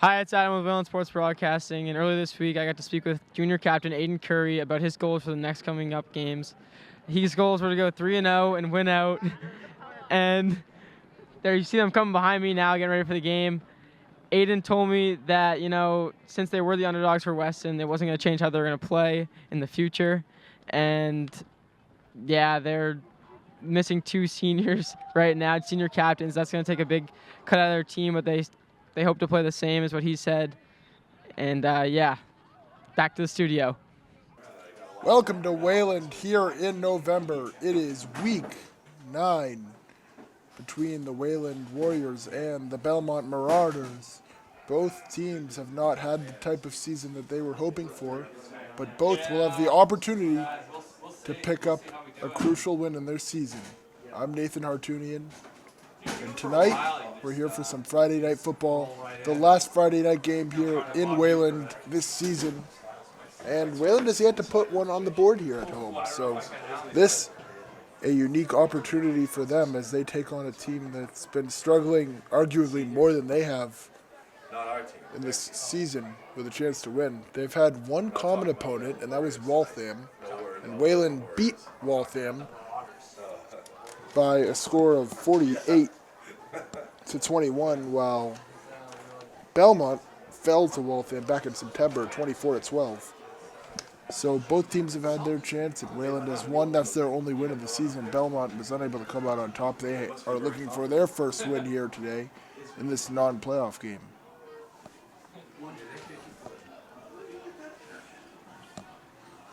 Hi, it's Adam with Belmont Sports Broadcasting, and earlier this week I got to speak with junior captain Aiden Curry about his goals for the next coming up games. His goals were to go 3-0 and win out, and there you see them coming behind me now, getting ready for the game. Aiden told me that, since they were the underdogs for Weston, it wasn't going to change how they're going to play in the future, and yeah, they're missing two seniors right now, senior captains. That's going to take a big cut out of their team, but they hope to play the same, is what he said. And back to the studio. Welcome to Wayland here in November. It is week 9 between the Wayland Warriors and the Belmont Marauders. Both teams have not had the type of season that they were hoping for, but both will have the opportunity to pick up a crucial win in their season. I'm Nathan Hartunian, and tonight we're here for some Friday night football, the last Friday night game here in Wayland this season. And Wayland has yet to put one on the board here at home. So this, a unique opportunity for them as they take on a team that's been struggling arguably more than they have in this season with a chance to win. They've had one common opponent, and that was Waltham. And Wayland beat Waltham by a score of 48-21, while Belmont fell to Waltham back in September, 24-12. So both teams have had their chance, and Wayland has won. That's their only win of the season. Belmont was unable to come out on top. They are looking for their first win here today in this non-playoff game.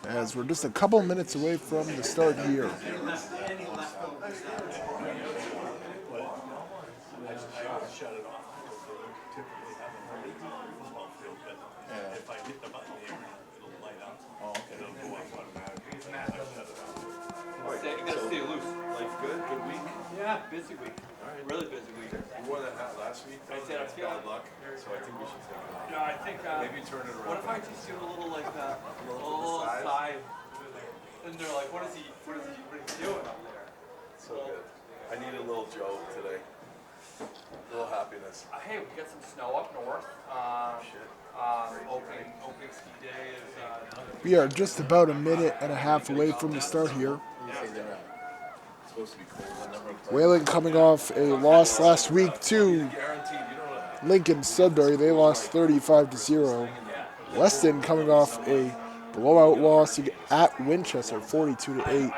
As we're just a couple minutes away from the start here. Yeah, busy week. Right. Really busy week. You wore that hat last week. I said I feel bad luck, so I think we should take it off. No, I think Maybe turn it around. What if I just do a little like that, a little side, and they're like, what is he doing up there? So good. I need a little joke today. A little happiness. Hey, we got some snow up north. Opening ski day is. We are just about a minute and a half away from the start here. Wayland coming off a loss last week to Lincoln Sudbury. They lost 35-0. Weston coming off a blowout loss at Winchester, 42-8.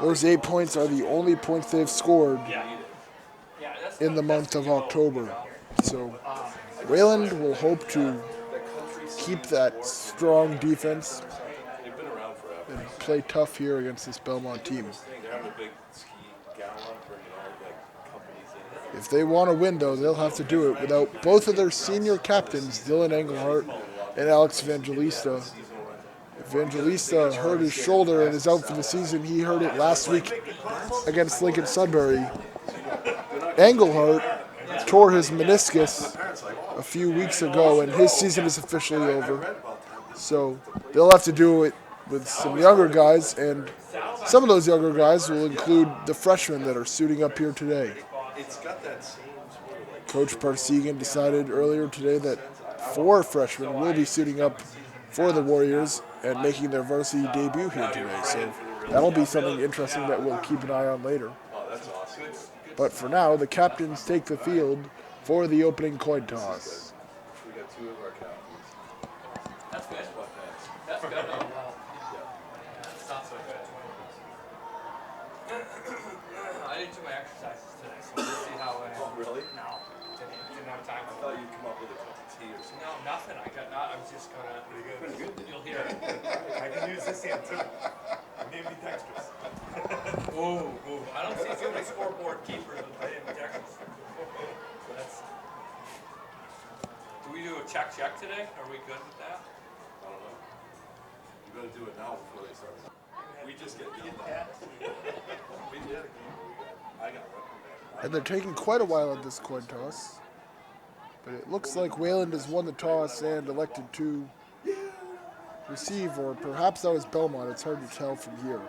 Those 8 points are the only points they've scored in the month of October. So Wayland will hope to keep that strong defense and play tough here against this Belmont team. If they want to win, though, they'll have to do it without both of their senior captains, Dylan Engelhart and Alex Evangelista. Evangelista hurt his shoulder and is out for the season. He hurt it last week against Lincoln Sudbury. Engelhart tore his meniscus a few weeks ago, and his season is officially over. So they'll have to do it with some younger guys, and some of those younger guys will include the freshmen that are suiting up here today. Coach Parsegan decided earlier today that 4 freshmen will be suiting up for the Warriors and making their varsity debut here today. So that'll be something interesting that we'll keep an eye on later. But for now, the captains take the field for the opening coin toss. We got 2 of our captains. That's good. That's good. That's not so good. I didn't do my exercises today, so we'll see how it. Oh, really? No. Didn't have time. I thought you'd come up with a cup of tea or something. No, nothing. I'm just gonna. Pretty good. You'll hear it. I can use this hand too. Maybe dexterous. Ooh. I don't see too many scoreboard keepers with ambidextrous. Do we do a check today? Are we good with that? I don't know. You better do it now before they start. We just get beat up. We did. I got reprimanded. And they're taking quite a while at this coin toss. But it looks like Wayland has won the toss and elected to receive, or perhaps that was Belmont. It's hard to tell from here.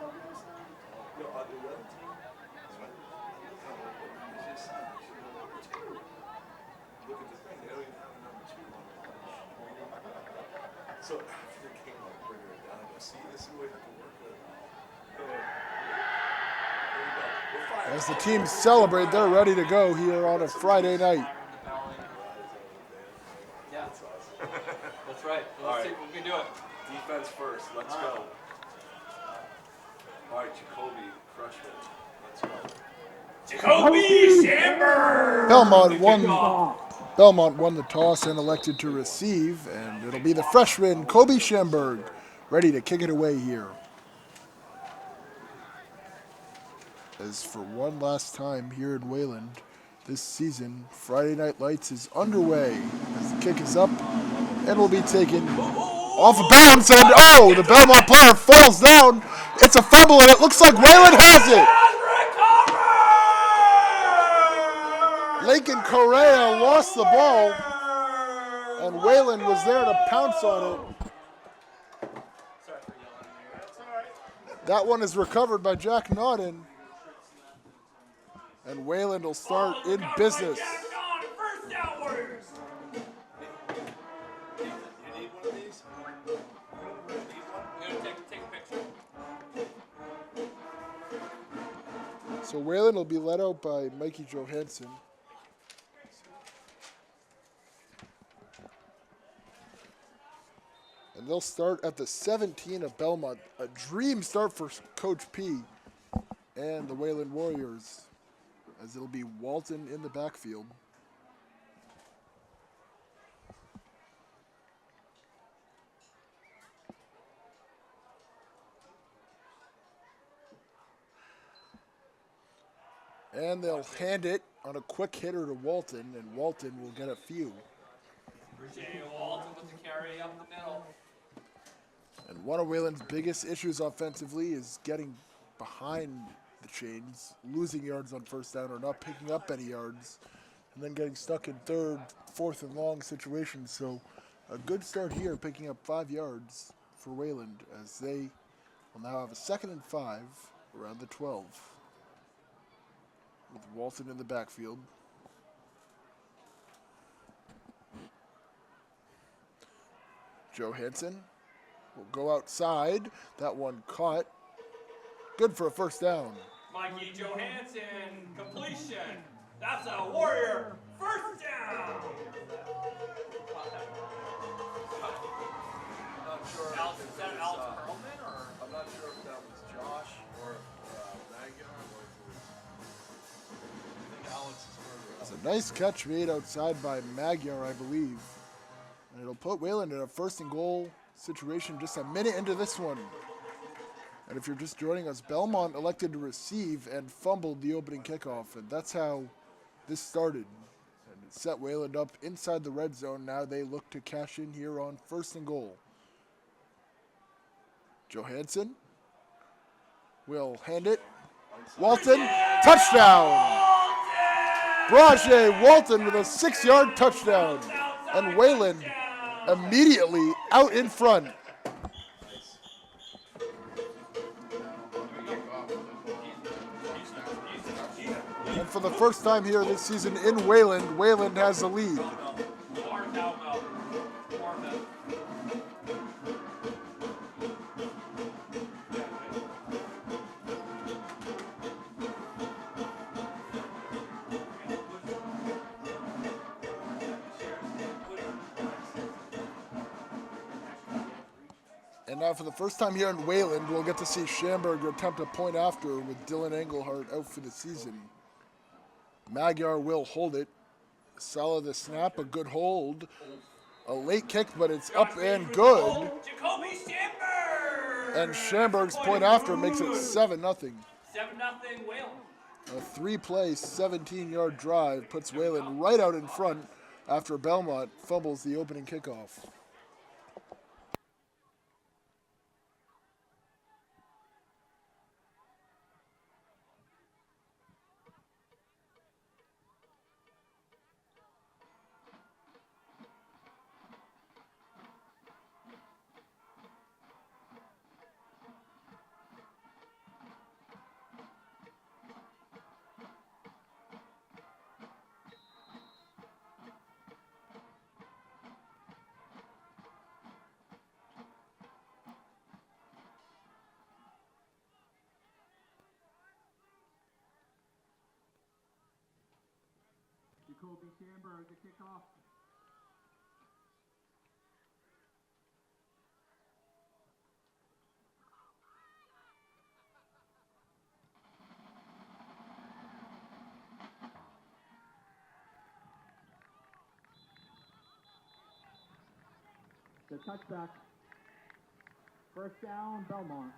As the teams celebrate, they're ready to go here on a Friday night. Yeah. That's right. Let's see if we can do it. Defense first. Let's go. All right, Jacoby, freshman. Let's go. Jacoby Shamber! Belmont won the toss and elected to receive, and it'll be the freshman Kobe Schamberg ready to kick it away here. As for one last time here in Wayland this season, Friday Night Lights is underway as the kick is up and will be taken off of bounds, and oh, the Belmont player falls down. It's a fumble, and it looks like Wayland has it. Lincoln Correa lost the ball, and Wayland was there to pounce on it. That one is recovered by Jack Naughton, and Wayland will start in business. You need one of these? So Wayland will be led out by Mikey Johansson. And they'll start at the 17 of Belmont. A dream start for Coach P and the Wayland Warriors, as it'll be Walton in the backfield. And they'll hand it on a quick hitter to Walton, and Walton will get a few. Virginia Walton with the carry up the middle. And one of Wayland's biggest issues offensively is getting behind the chains, losing yards on first down or not picking up any yards, and then getting stuck in third, fourth and long situations. So a good start here, picking up 5 yards for Wayland, as they will now have a 2nd and 5 around the 12. With Walton in the backfield. Johansson will go outside. That one caught. Good for a first down. Mikey Johansson, completion. That's a Warrior first down. I'm not sure. Is that Alex Perlman or? I'm not sure if that was Josh or Magyar or if it was. I think Alex is further It's a nice catch made outside by Magyar, I believe. And it'll put Wayland in a 1st and goal situation just a minute into this one. And if you're just joining us, Belmont elected to receive and fumbled the opening kickoff, and that's how this started. And it set Wayland up inside the red zone. Now they look to cash in here on 1st and goal. Johansson will hand it. Walton, touchdown! Brajay Walton with a 6-yard touchdown. And Wayland immediately out in front. And for the first time here this season in Wayland, Wayland has the lead. And now for the first time here in Wayland, we'll get to see Schamberg attempt a point after with Dylan Engelhardt out for the season. Magyar will hold it. Salah the snap, a good hold. A late kick, but it's up and good. Jacoby Shamber! And Schamberg's point after makes it 7-0. 7-0 Wayland. A 3-play, 17-yard drive puts Wayland right out in front after Belmont fumbles the opening kickoff. The touchback. First down, Belmont.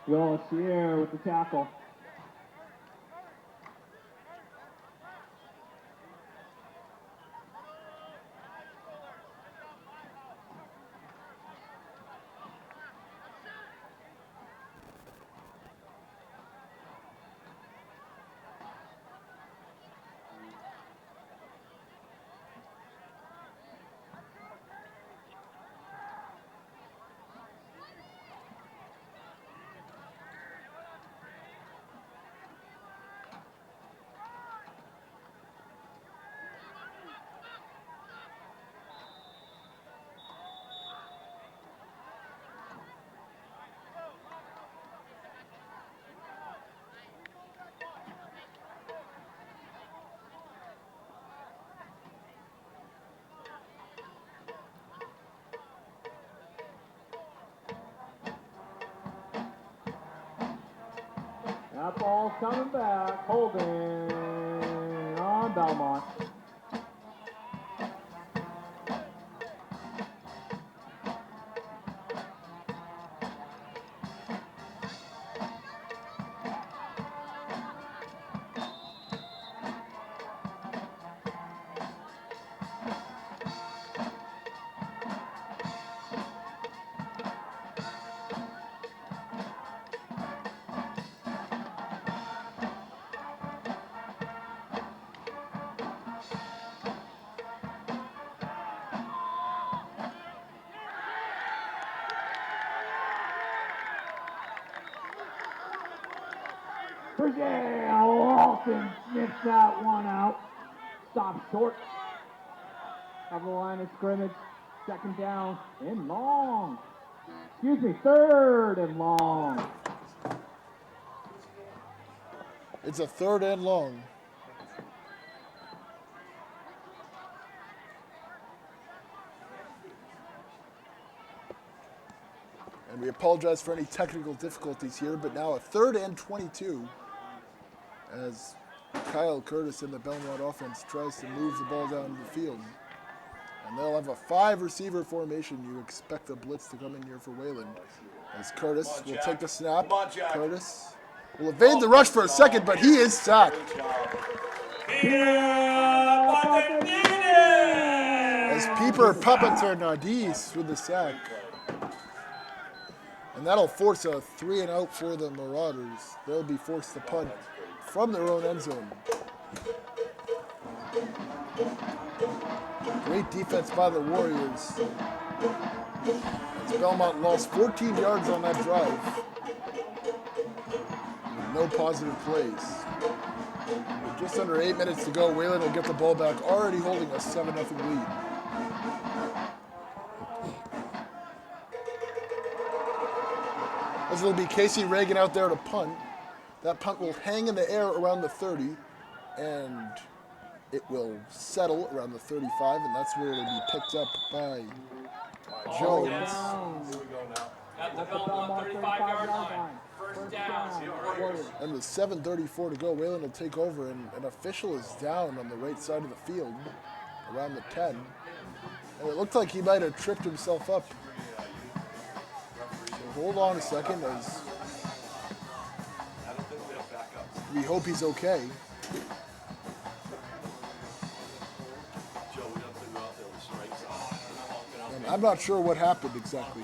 Willis here with the tackle. That ball's coming back. Holding on Belmont. Lawson sniffs that one out. Stops short of the line of scrimmage. Second down and long. Excuse me, third and long. It's a third and long. And we apologize for any technical difficulties here, but now a third and 22 as Kyle Curtis and the Belmont offense tries to move the ball down the field. And they'll have a 5-receiver formation. You expect a blitz to come in here for Wayland. As Curtis will take the snap. Curtis will evade the rush for a second, but he is sacked. As Peeper Papaternadis with the sack. And that'll force a 3-and-out for the Marauders. They'll be forced to punt from their own end zone. Great defense by the Warriors. As Belmont lost 14 yards on that drive. No positive plays. With just under 8 minutes to go, Wayland will get the ball back, already holding a 7-0 lead. As it'll be Casey Reagan out there to punt. That punt will hang in the air around the 30, and it will settle around the 35, and that's where it'll be picked up by Jones. Here we go now. At the Belmont 35-yard line. First down. And with 7:34 to go, Wayland will take over, and an official is down on the right side of the field, around the 10. And it looked like he might have tripped himself up. So hold on a second as We hope he's okay. Joe, we got to go out there with strikes on. And I'm not sure what happened exactly.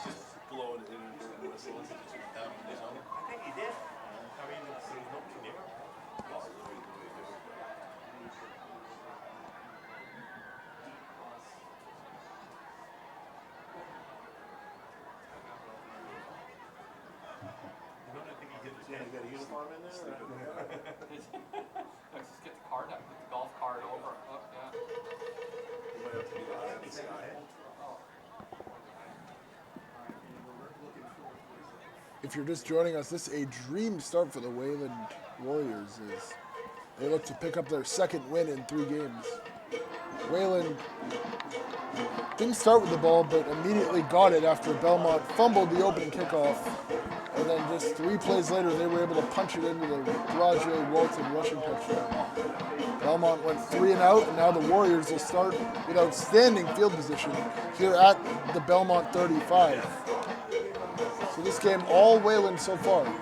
Just blowing it in and whistling. I think he did. I mean, there's nobody near him. You don't think he hit his head? Got a uniform in there? Let's just get the card out, get the golf cart over. Oh, yeah. You might have to be the eye in the sky. If you're just joining us, this is a dream start for the Wayland Warriors as they look to pick up their second win in 3 games. Wayland didn't start with the ball, but immediately got it after Belmont fumbled the opening kickoff. And then just 3 plays later, they were able to punch it into the Rajay Walton rushing touchdown. Belmont went 3 and out, and now the Warriors will start with outstanding field position here at the Belmont 35. So this game, all Wayland so far. We had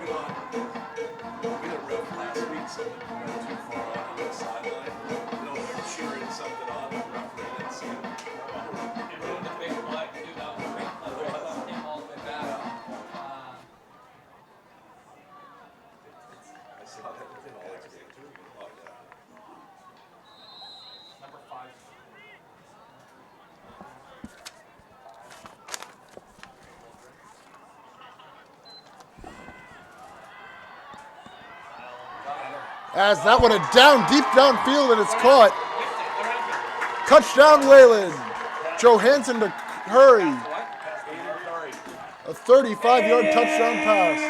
a ref last week, something went too far on the sideline. You know, they're cheering something on, the referee didn't see it. It ruined the big play, too. That was a great play. It came all the way back. I saw that in Alex game too. Oh, yeah. Number 5. As that one deep downfield, and it's caught. Touchdown Wayland. Johansson to Curry. A 35-yard touchdown pass.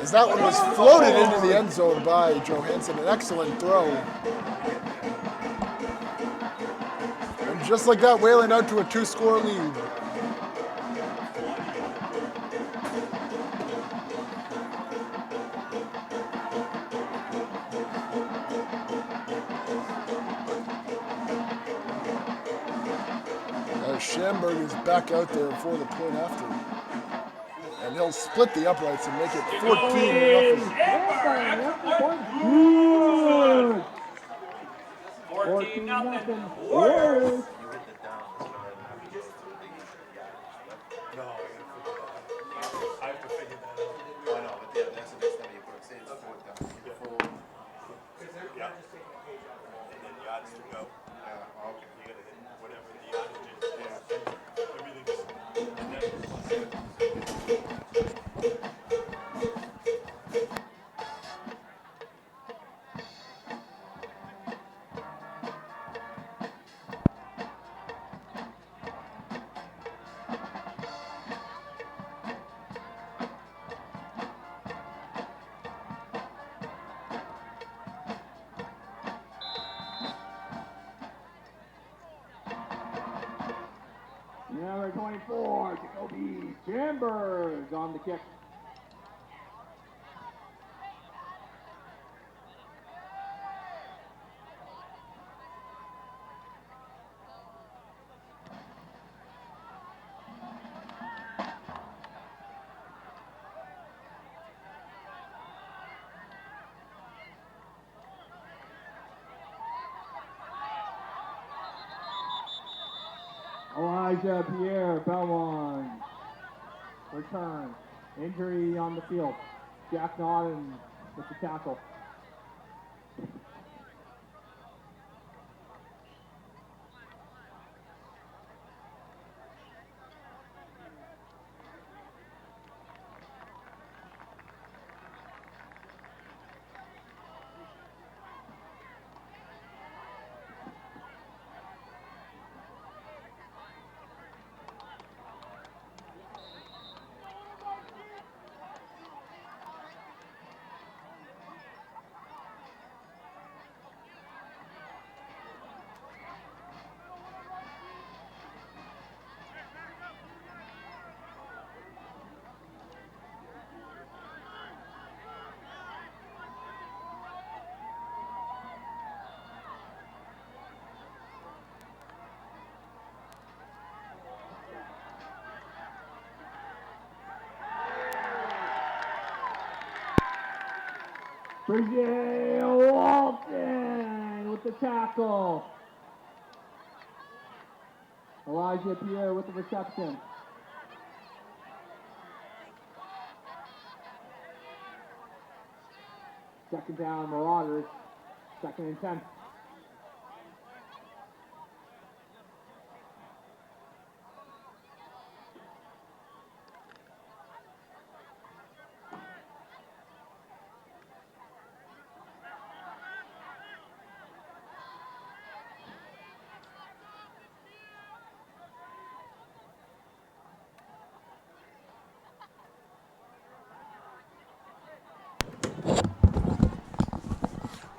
As that one was floated into the end zone by Johansson. An excellent throw. And just like that, Wayland out to a 2-score lead. Schamberg is back out there for the point after. And he'll split the uprights and make it 14-0. 14-0. Warriors. No, I have to figure that out. I know, but yeah, that's the next time you put it. Say it's 4th down. Yeah. And then yards to go. Yeah, okay. You gotta hit whatever the yardage is. Yeah. Everything's. Number 24, Jacoby Chambers on the kick. Elijah Pierre Belmont. Return. Injury on the field. Jack Nodden with the tackle. Bridget Walton with the tackle. Elijah Pierre with the reception. Second down, Marauders. 2nd and 10.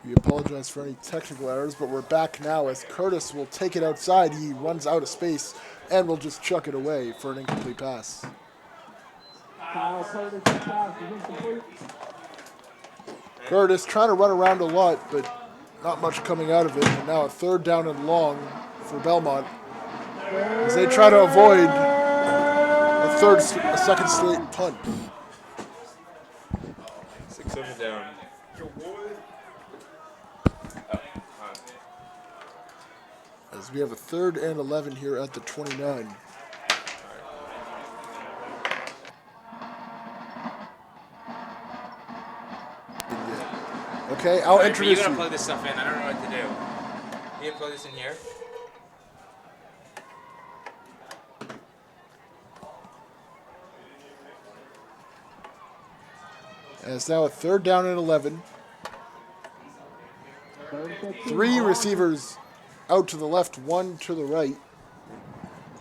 We apologize for any technical errors, but we're back now as Curtis will take it outside. He runs out of space and will just chuck it away for an incomplete pass. Kyle Curtis' pass is incomplete. Curtis trying to run around a lot, but not much coming out of it. And now a 3rd down and long for Belmont as they try to avoid a second straight punt. 6-7 down. As we have a 3rd and 11 here at the 29. Okay, I'll introduce You gotta you. plug this stuff in. I don't know what to do. You can plug this in here. And it's now a 3rd down and 11. 3 receivers out to the left, 1 to the right.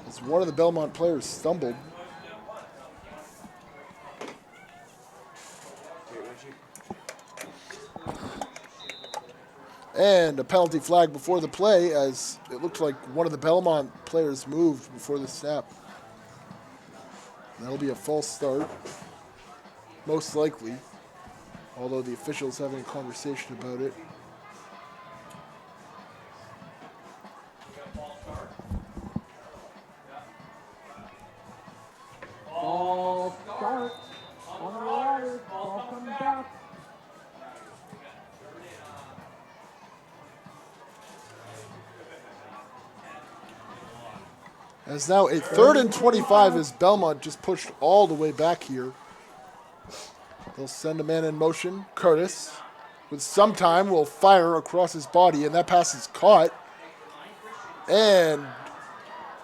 As one of the Belmont players stumbled. And a penalty flag before the play as it looked like one of the Belmont players moved before the snap. That'll be a false start, most likely, although the official's having a conversation about it. Ball start on the Marauders. Ball coming back. As now a 3rd and 25 as Belmont just pushed all the way back here. They'll send a man in motion. Curtis, with some time, will fire across his body, and that pass is caught. And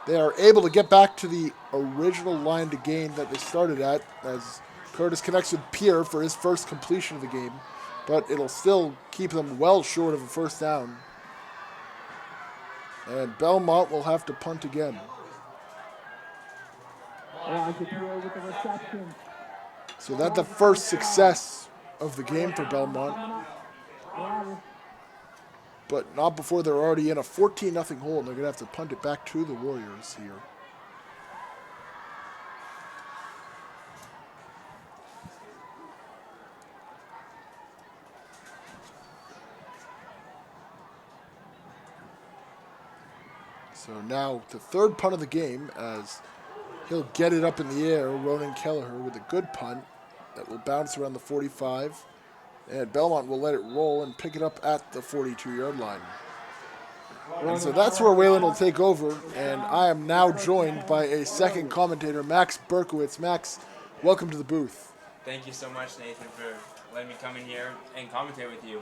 they are able to get back to the original line to gain that they started at as Curtis connects with Pierre for his first completion of the game. But it'll still keep them well short of a 1st down. And Belmont will have to punt again. Elijah Pierre with the reception. So that's the first success of the game for Belmont, Marauders. but not before they're already in a 14-0 hole, and they're going to have to punt it back to the Warriors here. So now the 3rd punt of the game as he'll get it up in the air, Ronan Kelleher with a good punt that will bounce around the 45. And Belmont will let it roll and pick it up at the 42-yard line. And so that's where Wayland will take over. And I am now joined by a second commentator, Max Berkowitz. Max, welcome to the booth. Thank you so much, Nathan, for letting me come in here and commentate with you.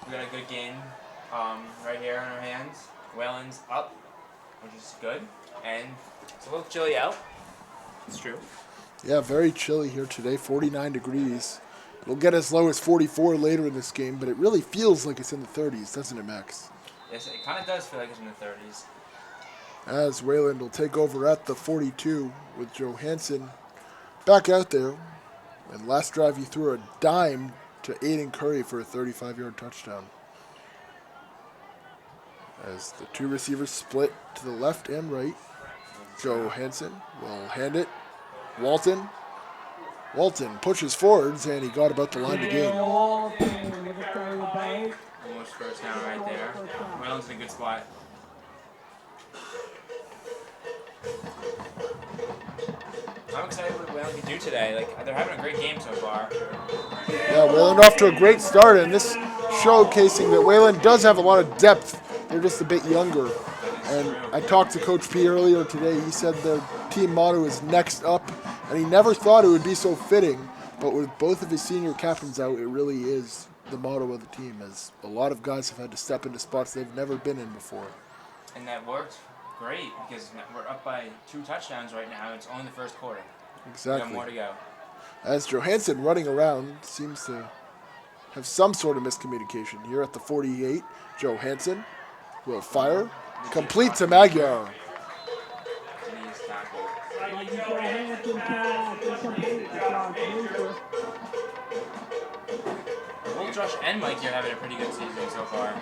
We got a good game right here in our hands. Wayland's up, which is good. And it's a little chilly out. It's true. Yeah, very chilly here today, 49 degrees. It'll get as low as 44 later in this game, but it really feels like it's in the 30s, doesn't it, Max? Yes, it kind of does feel like it's in the 30s. As Wayland will take over at the 42 with Johansson back out there. And last drive, he threw a dime to Aiden Curry for a 35-yard touchdown. As the 2 receivers split to the left and right. Johansson will hand it. Walton pushes forwards, and he got about the line to gain. Almost 1st down right there. Wayland's in a good spot. I'm excited what Whalen can do today. Like, they're having a great game so far. Yeah, Wayland off to a great start, and this showcasing that Wayland does have a lot of depth. They're just a bit younger. And I talked to Coach P earlier today. He said their team motto is next up, and he never thought it would be so fitting. But with both of his senior captains out, it really is the motto of the team, as a lot of guys have had to step into spots they've never been in before. And that worked great because we're up by 2 touchdowns right now. It's only the first quarter. Exactly. We got more to go. As Johansson running around seems to have some sort of miscommunication here at the 48. Johansson will fire. Complete to Magyar. Denise tackle. Both Josh and Mike here having a pretty good season so far.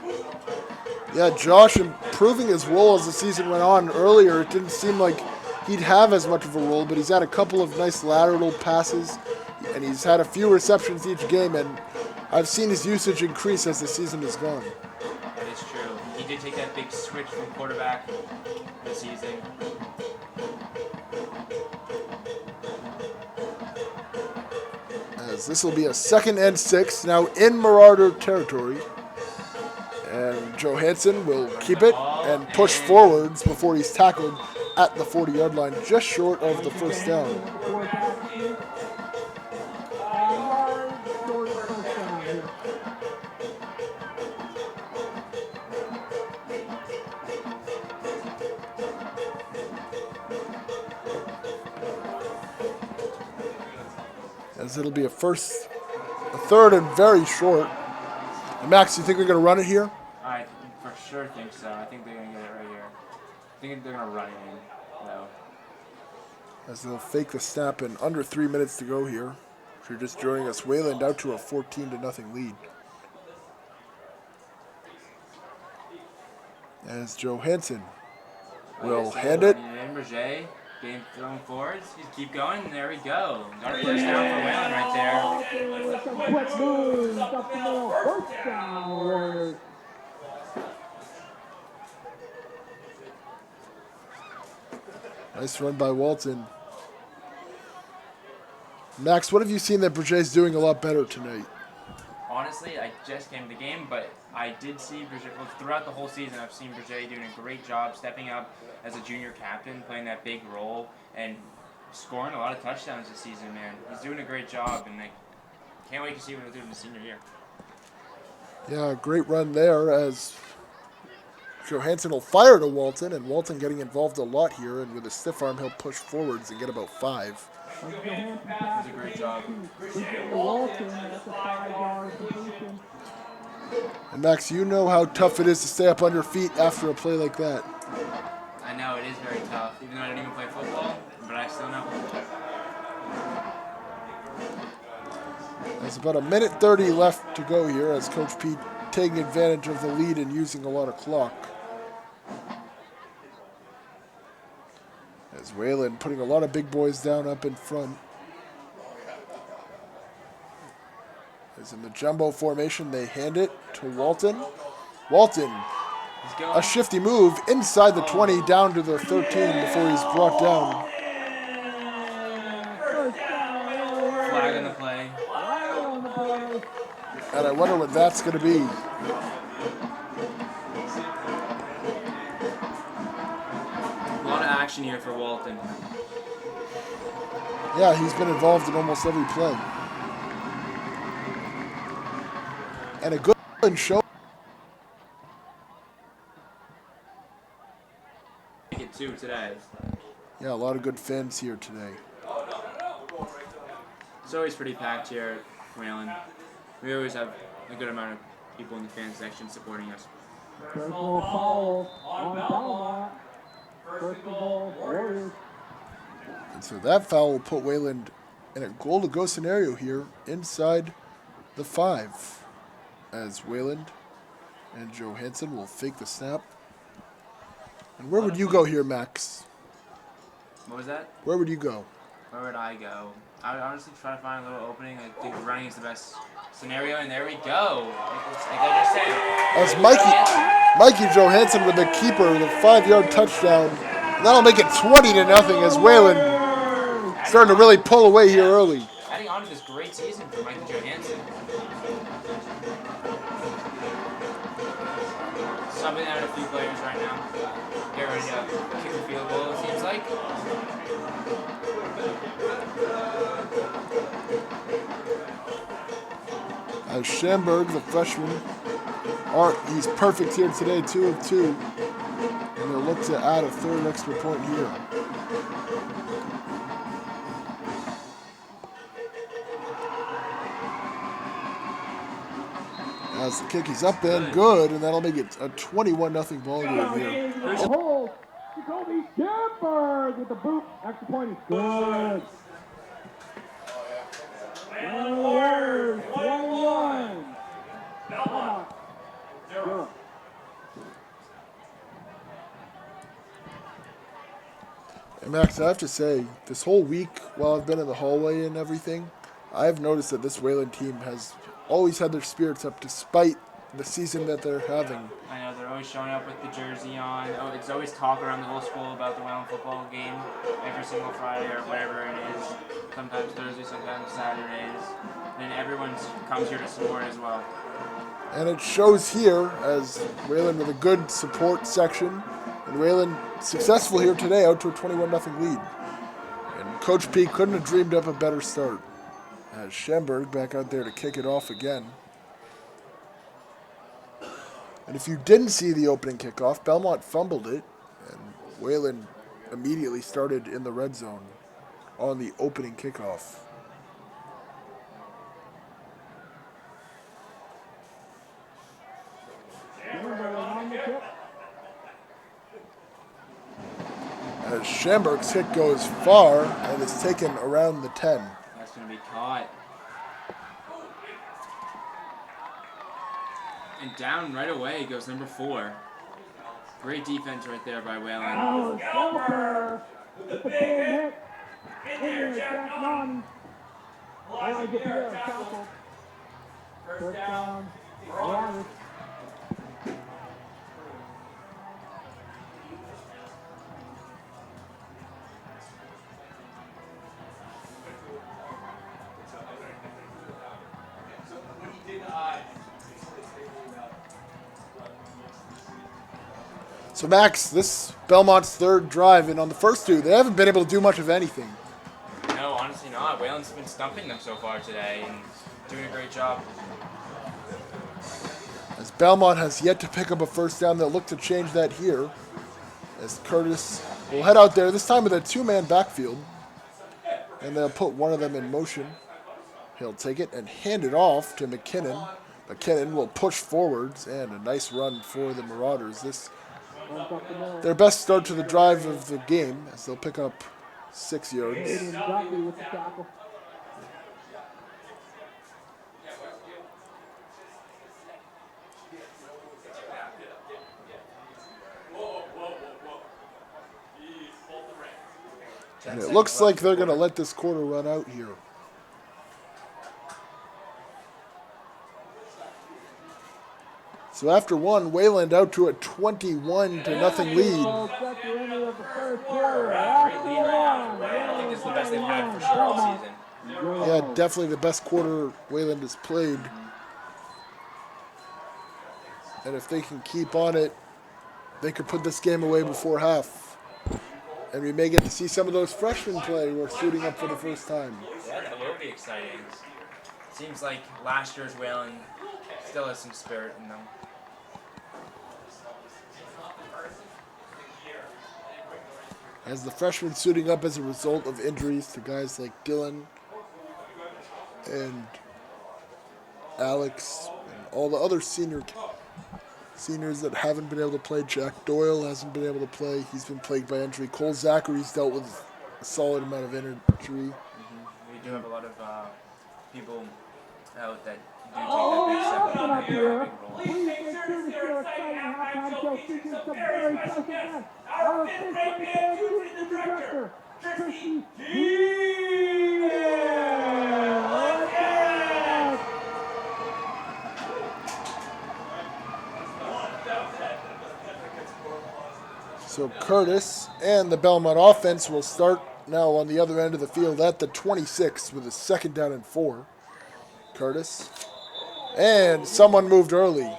Yeah, Josh improving his role as the season went on. Earlier, it didn't seem like he'd have as much of a role, but he's had a couple of nice lateral passes, and he's had a few receptions each game, and I've seen his usage increase as the season has gone. That is true. He did take that big switch from quarterback this season. As this will be a 2nd and 6, now in Marauder territory. And Johansson will keep it and push forwards before he's tackled at the 40-yard line, just short of the first down. As it'll be a 3rd and very short. And Max, you think they're going to run it here? I for sure think so. I think they're going to get it right here. I think they're going to run it in, though. As they'll fake the snap in under 3 minutes to go here. If you're just joining us, Wayland out to a 14-0 lead. As Johansson will hand it. And Berger getting thrown forwards. He's keep going. There we go. Got a first down for Whalen right there. Quick move, up the middle, first down, Warriors. Nice run by Walton. Max, what have you seen that Berger's doing a lot better tonight? Honestly, I just came to the game, but I did see Berger, well, throughout the whole season, I've seen Berger doing a great job stepping up as a junior captain, playing that big role, and scoring a lot of touchdowns this season, man. He's doing a great job, and I can't wait to see what he'll do in his senior year. Yeah, great run there as Johansson will fire to Walton, and Walton getting involved a lot here, and with a stiff arm, he'll push forwards and get about 5. Does a great job. And Max, you know how tough it is to stay up on your feet after a play like that. I know, it is very tough, even though I didn't even play football, but I still know. There's about 1:30 left to go here as Coach Pete taking advantage of the lead and using a lot of clock. As Wayland putting a lot of big boys down up in front. As in the jumbo formation, they hand it to Walton. Walton, a shifty move inside the 20 down to the 13 before he's brought down. Flag on the play. And I wonder what that's going to be. A lot of action here for Walton. Yeah, he's been involved in almost every play. And a good show. It too today. Yeah, a lot of good fans here today. It's always pretty packed here at Whalen. We always have a good amount of people in the fan section supporting us. Personal foul on Belmont. First of all, Warriors. And so that foul will put Wayland in a goal-to-go scenario here inside the 5. As Wayland and Johansson will fake the snap. And where would you go here, Max? What was that? Where would you go? Where would I go? I would honestly try to find a little opening. I think running is the best scenario, and there we go. Like I just said. As Mikey Johansson with the keeper, the 5-yard touchdown. And that'll make it 20-0 as Wayland starting to really pull away here early. Adding on to this great season for Michael Johansson. Subbing out a few players right now. Get ready to kick a field goal, it seems like. As Schamberg, the freshman, he's perfect here today, 2 of 2. And they'll look to add a third extra point here. As the kick is up and good, and that'll make it a 21-0 ball game here. Hold. Jacoby Schamberg with the boot. Extra point is good. Warriors, 21. Belmont, 0. And Max, I have to say, this whole week while I've been in the hallway and everything, I've noticed that this Wayland team has always had their spirits up despite the season that they're having. I know, they're always showing up with the jersey on. Oh, it's always talk around the whole school about the Wayland football game every single Friday or whatever it is. Sometimes Thursday, sometimes Saturdays. And everyone comes here to support as well. And it shows here as Wayland with a good support section. And Wayland successful here today out to a 21-0 lead. And Coach P couldn't have dreamed up a better start. As Schamberg back out there to kick it off again. And if you didn't see the opening kickoff, Belmont fumbled it, and Wayland immediately started in the red zone on the opening kickoff. As Schamberg's hit goes far and is taken around the 10. That's going to be caught. And down right away goes number 4. Great defense right there by Wayland. Oh, Schamberg with the big hit. In there, Jack Nunn. Elijah Pierre tackled. First down. Warriors. So Max, this Belmont's third drive, and on the first 2, they haven't been able to do much of anything. No, honestly not. Wayland's been stumping them so far today and doing a great job. As Belmont has yet to pick up a first down, they'll look to change that here. As Curtis will head out there, this time with a 2-man backfield. And they'll put one of them in motion. He'll take it and hand it off to McKinnon. McKinnon will push forwards, and a nice run for the Marauders. This their best start to the drive of the game, as they'll pick up 6 yards. With the tackle. And it looks like they're going to let this quarter run out here. So after one, Wayland out to a 21-0 lead. I think this is the best they've had for sure all season. Yeah, definitely the best quarter Wayland has played. And if they can keep on it, they could put this game away before half. And we may get to see some of those freshmen play who are suiting up for the first time. Yeah, that will be exciting. Seems like last year's Wayland still has some spirit in them. As the freshmen suiting up as a result of injuries to guys like Dylan and Alex and all the other seniors that haven't been able to play. Jack Doyle hasn't been able to play. He's been plagued by injury. Cole Zachary's dealt with a solid amount of injury. We do have a lot of people out that do take that big step up. Please make sure to share exciting halftime show featuring some very special guests. Our fifth grade band music director, Tracy So Curtis and the Belmont offense will start now on the other end of the field at the 26 with a 2nd down and 4. Curtis. And someone moved early.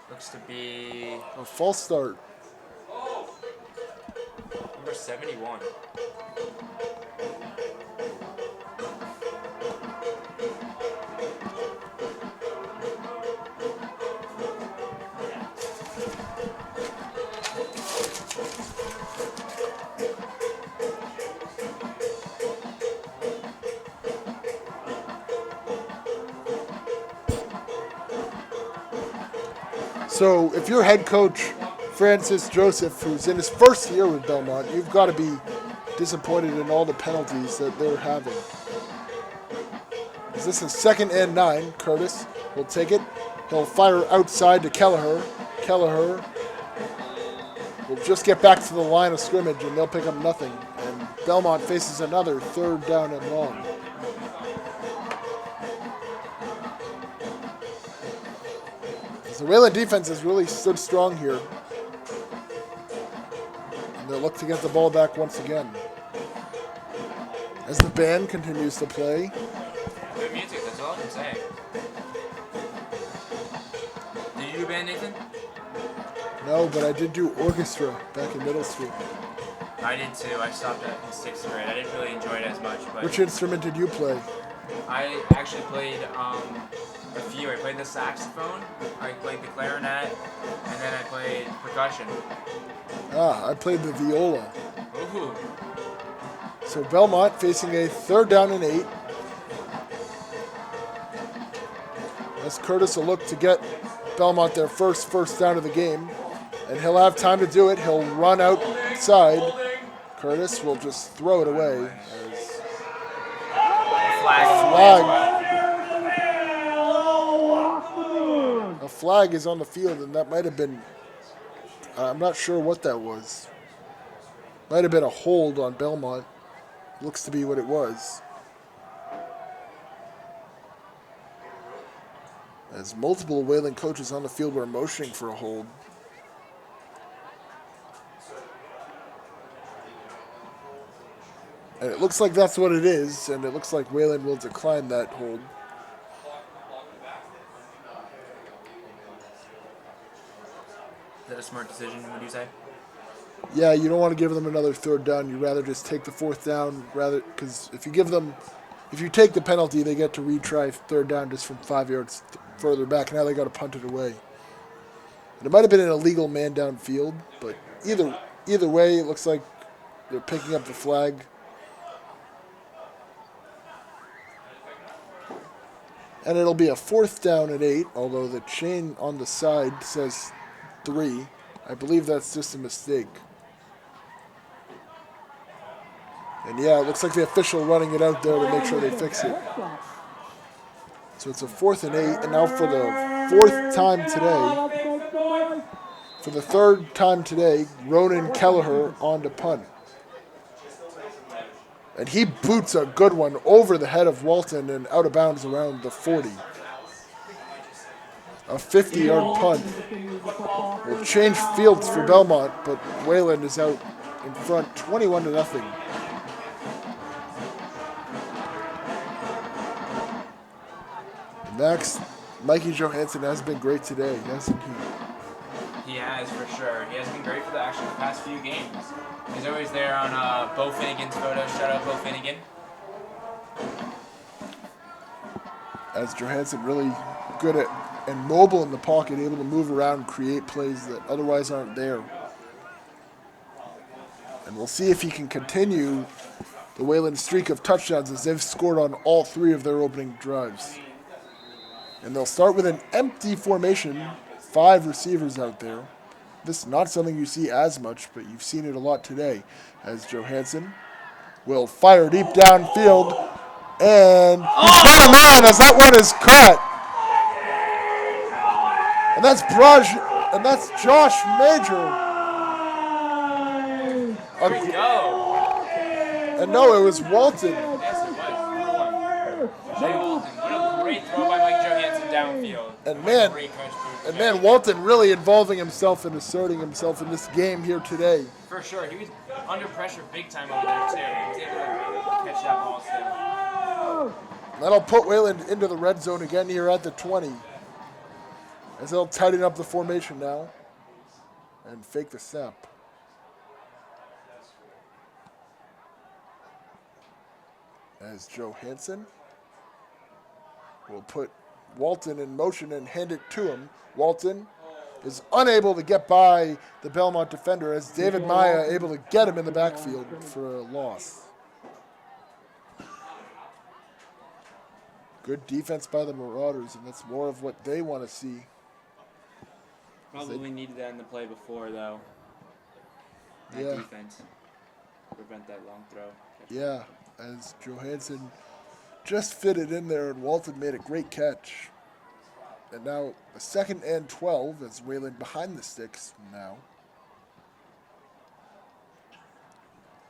Looks to be A false start. number 71. So if you're head coach Francis Joseph, who's in his first year with Belmont, you've got to be disappointed in all the penalties that they're having. Is this is 2nd and 9? Curtis will take it. He'll fire outside to Kelleher. Kelleher will just get back to the line of scrimmage, and they'll pick up nothing. And Belmont faces another 3rd down and long. The Wayland defense has really stood strong here. And they'll look to get the ball back once again. As the band continues to play. Good music, that's all I can say. Did you do band, Nathan? No, but I did do orchestra back in middle school. I did too. I stopped in 6th grade. I didn't really enjoy it as much. But Which instrument did you play? I actually played a few. I played the saxophone, I played the clarinet, and then I played percussion. I played the viola. Ooh. So Belmont facing a 3rd down and 8. As Curtis will look to get Belmont their first down of the game. And he'll have time to do it. He'll run outside. Curtis will just throw it away. A flag is on the field, and that might have been, I'm not sure what that was. Might have been a hold on Belmont. Looks to be what it was. As multiple Wayland coaches on the field were motioning for a hold. And it looks like that's what it is, and it looks like Wayland will decline that hold. Is that a smart decision, would you say? Yeah, you don't want to give them another 3rd down. You'd rather just take the 4th down, because if you take the penalty, they get to retry 3rd down just from 5 yards further back. Now they got to punt it away. And it might have been an illegal man down field, but either way, it looks like they're picking up the flag. And it'll be a 4th down and 8, although the chain on the side says 3. I believe that's just a mistake. And yeah, it looks like the official running it out there to make sure they fix it. So it's a 4th and 8, and now for the 4th time today, for the 3rd time today, Ronan Kelleher on to punt. And he boots a good one over the head of Walton and out of bounds around the 40. A 50-yard punt. Will change fields for Belmont, but Wayland is out in front 21-0. Next, Mikey Johansson has been great today, hasn't he? He has, for sure. He has been great for the past few games. He's always there on Bo Finnegan's photo. Shout out Bo Finnegan. As Johansson really good at and mobile in the pocket, able to move around and create plays that otherwise aren't there. And we'll see if he can continue the Wayland streak of touchdowns, as they've scored on all 3 of their opening drives. And they'll start with an empty formation, 5 receivers out there. This is not something you see as much, but you've seen it a lot today, as Johansson will fire deep downfield, and he's got a man as that one is caught. And that's Josh Major. There we go. And no, it was Walton. Yes, it was. Jay Walton. What a great throw by Mike Johansson downfield. field. And What man- a great catch for And Jay. man, Walton really involving himself and asserting himself in this game here today. For sure, he was under pressure big time over there too. He was able to catch that ball still. That'll put Wayland into the red zone again here at the 20. As they'll tighten up the formation now. And fake the snap. As Joe Hansen will put Walton in motion and hand it to him. Walton is unable to get by the Belmont defender as David Maya able to get him in the backfield for a loss. Good defense by the Marauders, and that's more of what they want to see. Probably needed that in the play before, though. That Yeah. defense. Prevent that long throw. Yeah, as Johansson just fitted in there and Walton made a great catch. And now a 2nd and 12 as Wayland behind the sticks now.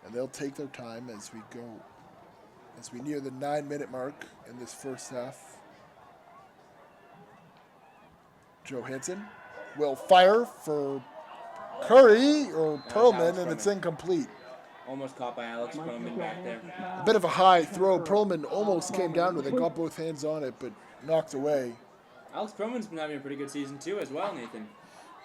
And they'll take their time as we near the 9-minute mark in this first half. Johansson will fire for Curry or Perlman, and it's incomplete. Almost caught by Alex Croman back there. A bit of a high throw. Perlman almost came down with it, got both hands on it, but knocked away. Alex Croman's been having a pretty good season too as well, Nathan.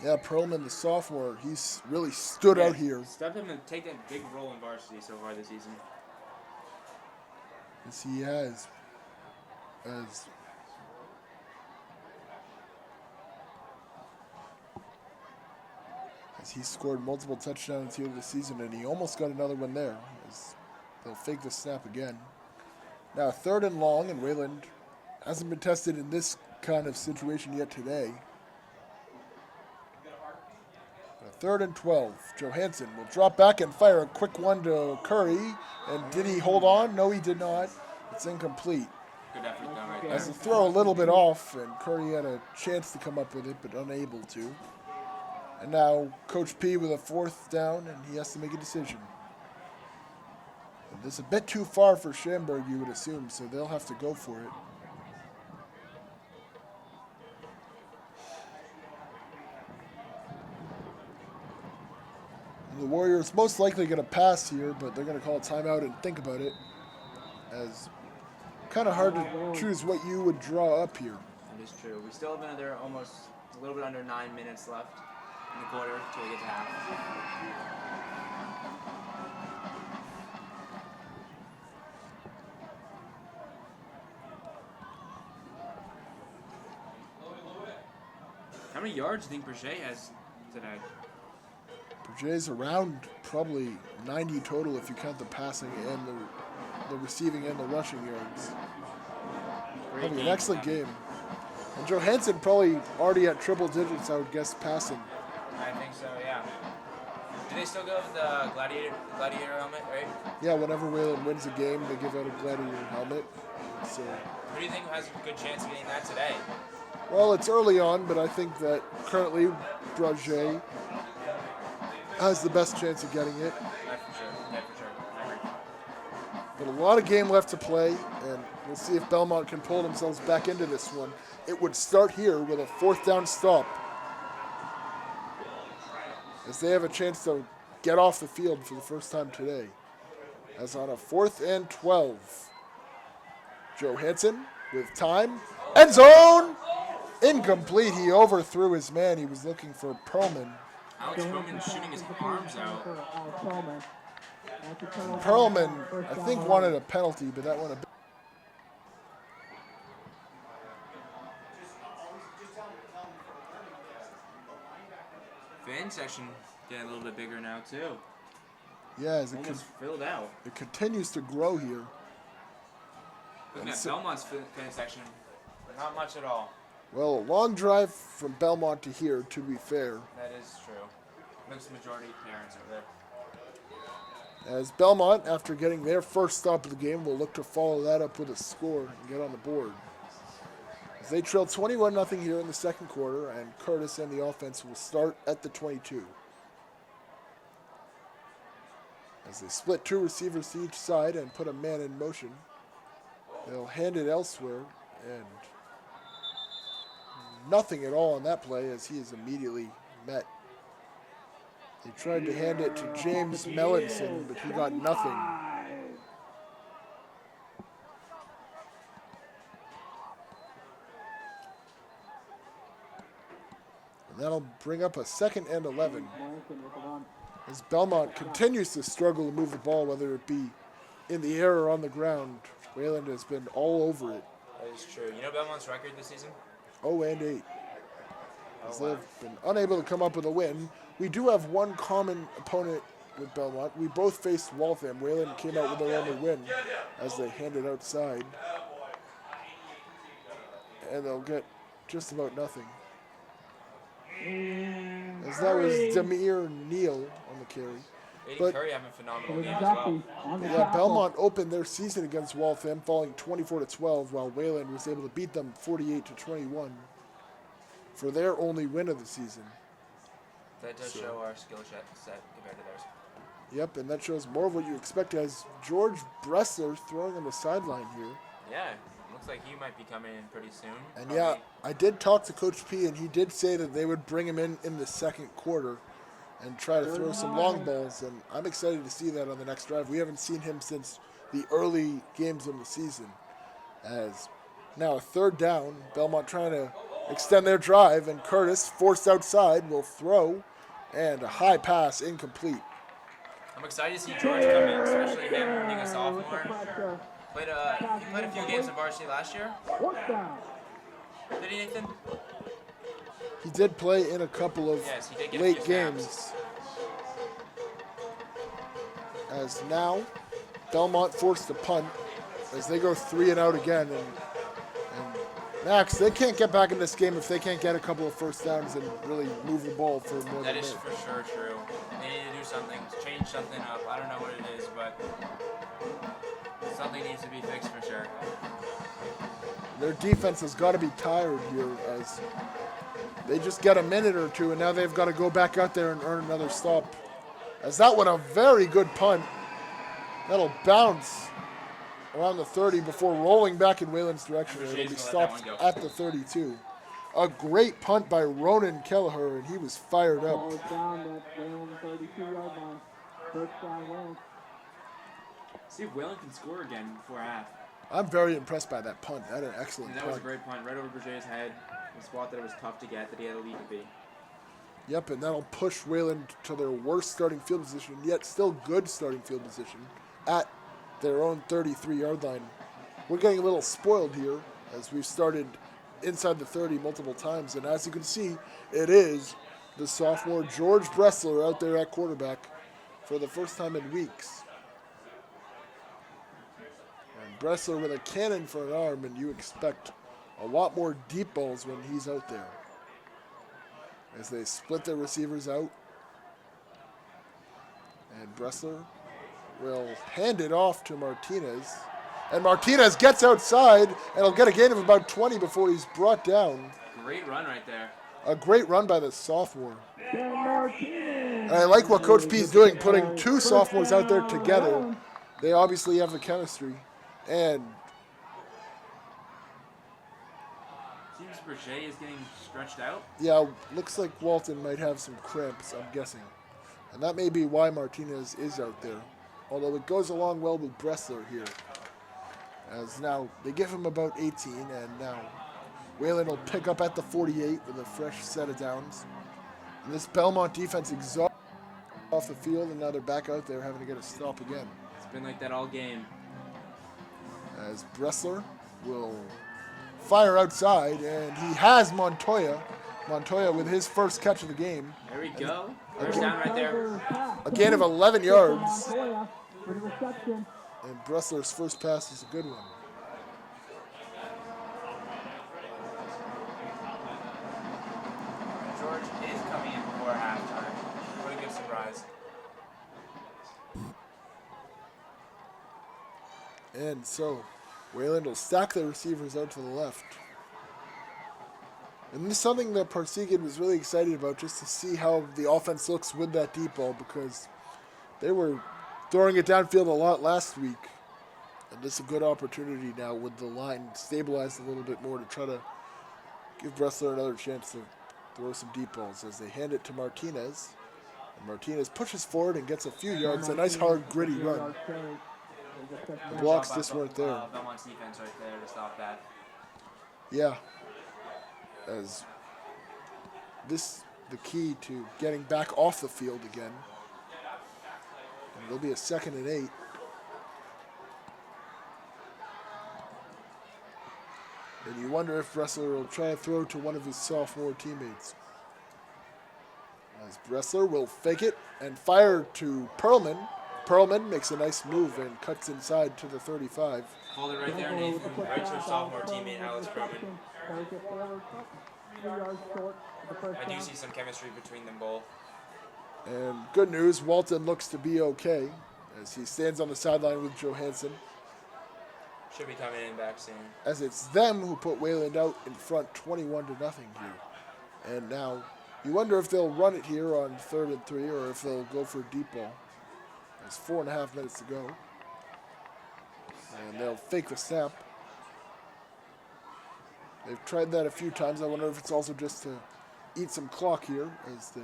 Yeah, Perlman, the sophomore, he's really stood out here. Stepped him to take that big role in varsity so far this season. Yes, he has. As he scored multiple touchdowns here this season, and he almost got another one there. As they'll fake the snap again. Now 3rd and long, and Wayland hasn't been tested in this kind of situation yet today. 3rd and 12. Johansson will drop back and fire a quick one to Curry. And did he hold on? No, he did not. It's incomplete. Good effort though right As there. the throw a little bit off, and Curry had a chance to come up with it, but unable to. And now Coach P with a 4th down, and he has to make a decision. And this is a bit too far for Schamberg, you would assume, so they'll have to go for it. The Warriors most likely going to pass here, but they're going to call a timeout and think about it. As kind of hard to choose what you would draw up here. That is true. We still have another almost a little bit under 9 minutes left in the quarter until we get to half. How many yards do you think Berger has today? Berger's around probably 90 total if you count the passing and the receiving and the rushing yards. Having an excellent game. And Johansson probably already at triple digits, I would guess, passing. I think so, yeah. Do they still go with the gladiator helmet, right? Yeah, whenever Wayland wins a game, they give out a gladiator helmet. So, Who do you think has a good chance of getting that today? well, it's early on, but I think that currently Berger has the best chance of getting it. Yeah, for sure. Yeah, for sure. I agree. But a lot of game left to play, and we'll see if Belmont can pull themselves back into this one. It would start here with a 4th down stop, as they have a chance to get off the field for the first time today. As on a 4th and 12, Johansson with time, end zone, incomplete. He overthrew his man. He was looking for Perlman. Alex Roman shooting his arms out. Perlman, I think, wanted a penalty, but that one a bit. Fan section getting a little bit bigger now too. Yeah, as Almost filled out. it continues to grow here. Looking at Belmont's fan section, not much at all. Well, a long drive from Belmont to here, to be fair. That is true. Looks majority parents over there. As Belmont, after getting their first stop of the game, will look to follow that up with a score and get on the board. As they trail 21-0 here in the 2nd quarter, and Curtis and the offense will start at the 22. As they split 2 receivers to each side and put a man in motion, they'll hand it elsewhere, and nothing at all on that play as he is immediately met. They tried to hand it to James Mellinson, but he got nothing. And that'll bring up a 2nd and 11. As Belmont continues to struggle to move the ball, whether it be in the air or on the ground, Wayland has been all over it. That is true. You know Belmont's record this season? 0-8. As Oh, wow. they've been unable to come up with a win. We do have one common opponent with Belmont. We both faced Waltham. Wayland came out with their only win as they handed outside. And they'll get just about nothing. As that was Demir Neal on the carry. Aiden But- Curry having a phenomenal game as Duffy well. on the Yeah, tackle. Belmont opened their season against Waltham, falling 24-12, while Wayland was able to beat them 48-21 for their only win of the season. That does So- show our skill set compared to theirs. Yep, and that shows more of what you expect as George Bressler throwing on the sideline here. Yeah, looks like he might be coming in pretty soon. And Probably. yeah, I did talk to Coach P, and he did say that they would bring him in the 2nd quarter and try to throw some long balls, and I'm excited to see that on the next drive. We haven't seen him since the early games of the season. As now a 3rd down, Belmont trying to extend their drive, and Curtis, forced outside, will throw, and a high pass incomplete. I'm excited to see George come in, especially him being a sophomore. Pressure. He played a few games in varsity last year. 4th down. Did he, Nathan? He did play in a couple of Yes, he did get a late few games. snaps. As now, Belmont forced to punt as they go 3 and out again. And Max, they can't get back in this game if they can't get a couple of first downs and really move the ball for more That than a is minute. for sure true. They need to do something, change something up. I don't know what it is, but something needs to be fixed for sure. Their defense has got to be tired here as they just get a minute or two, and now they've got to go back out there and earn another stop. As that one, a very good punt. That'll bounce around the 30 before rolling back in Wayland's direction. It'll be Appreciate you let that stopped one go. at the 32. A great punt by Ronan Kelleher, and he was fired Ball up. is down at Wayland 32-yard line. 1st down Wayland. See if Wayland can score again before half. I'm very impressed by that punt. That an excellent That was a punt. great punt, right over Berger's head. A spot that it was tough to get, that he had a lead to be. Yep, and that'll push Wayland to their worst starting field position, yet still good starting field position at their own 33-yard line. We're getting a little spoiled here as we've started inside the 30 multiple times, and as you can see, it is the sophomore George Bressler out there at quarterback for the first time in weeks. And Bressler with a cannon for an arm, and you expect a lot more deep balls when he's out there. As they split their receivers out. And Bressler will hand it off to Martinez. And Martinez gets outside, and he'll get a gain of about 20 before he's brought down. Great run right there. A great run by the sophomore. Dan Martinez. And I like what Coach P is doing, putting 2 sophomores out there together. They obviously have the chemistry. And Seems Berger is getting stretched out. yeah, looks like Walton might have some cramps, I'm guessing. And that may be why Martinez is out there. Although it goes along well with Bressler here. As now they give him about 18, and now Wayland will pick up at the 48 with a fresh set of downs. And this Belmont defense exhausted off the field, and now they're back out there having to get a stop again. It's been like that all game. As Bressler will fire outside, and he has Montoya. Montoya with his first catch of the game. There we go. First down right there. A gain of 11 yards. Montoya for the reception. And Bressler's first pass is a good one. George is coming in before halftime. What a good surprise. And so, Wayland will stack the receivers out to the left. And this is something that Parsegan was really excited about, just to see how the offense looks with that deep ball, because they were throwing it downfield a lot last week. And this is a good opportunity now with the line stabilized a little bit more to try to give Bressler another chance to throw some deep balls as they hand it to Martinez. And Martinez pushes forward and gets a few yards. A nice, hard, gritty run. The blocks just weren't there. Belmont's defense right there to stop that. Yeah. As this the key to getting back off the field again. And it'll be a 2nd and 8. And you wonder if Bressler will try to throw to one of his sophomore teammates. As Bressler will fake it and fire to Perlman. Perlman makes a nice move and cuts inside to the 35. Hold it right there, Nathan. Right to your sophomore teammate, Alex Perlman. I do see some chemistry between them both. And good news, Walton looks to be okay as he stands on the sideline with Johansson. Should be coming in back soon. As it's them who put Wayland out in front 21-0 here. And now you wonder if they'll run it here on 3rd and 3 or if they'll go for a deep ball. There's 4.5 minutes to go. And they'll fake the snap. They've tried that a few times. I wonder if it's also just to eat some clock here as they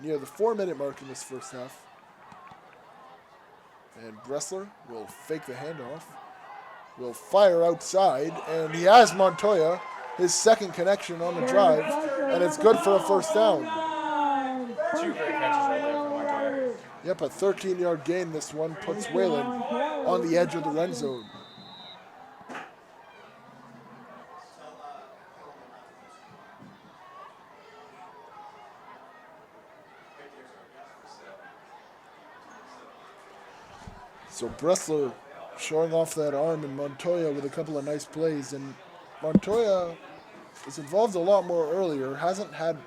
near the 4-minute mark in this first half. And Bressler will fake the handoff. Will fire outside, and he has Montoya, his second connection on the drive, and it's good for a first down. 2 great catches right there from Montoya. Yep, a 13-yard gain. This one puts Wayland on the edge of the red zone. So Bressler showing off that arm, and Montoya with a couple of nice plays. And Montoya was involved a lot more earlier, hasn't had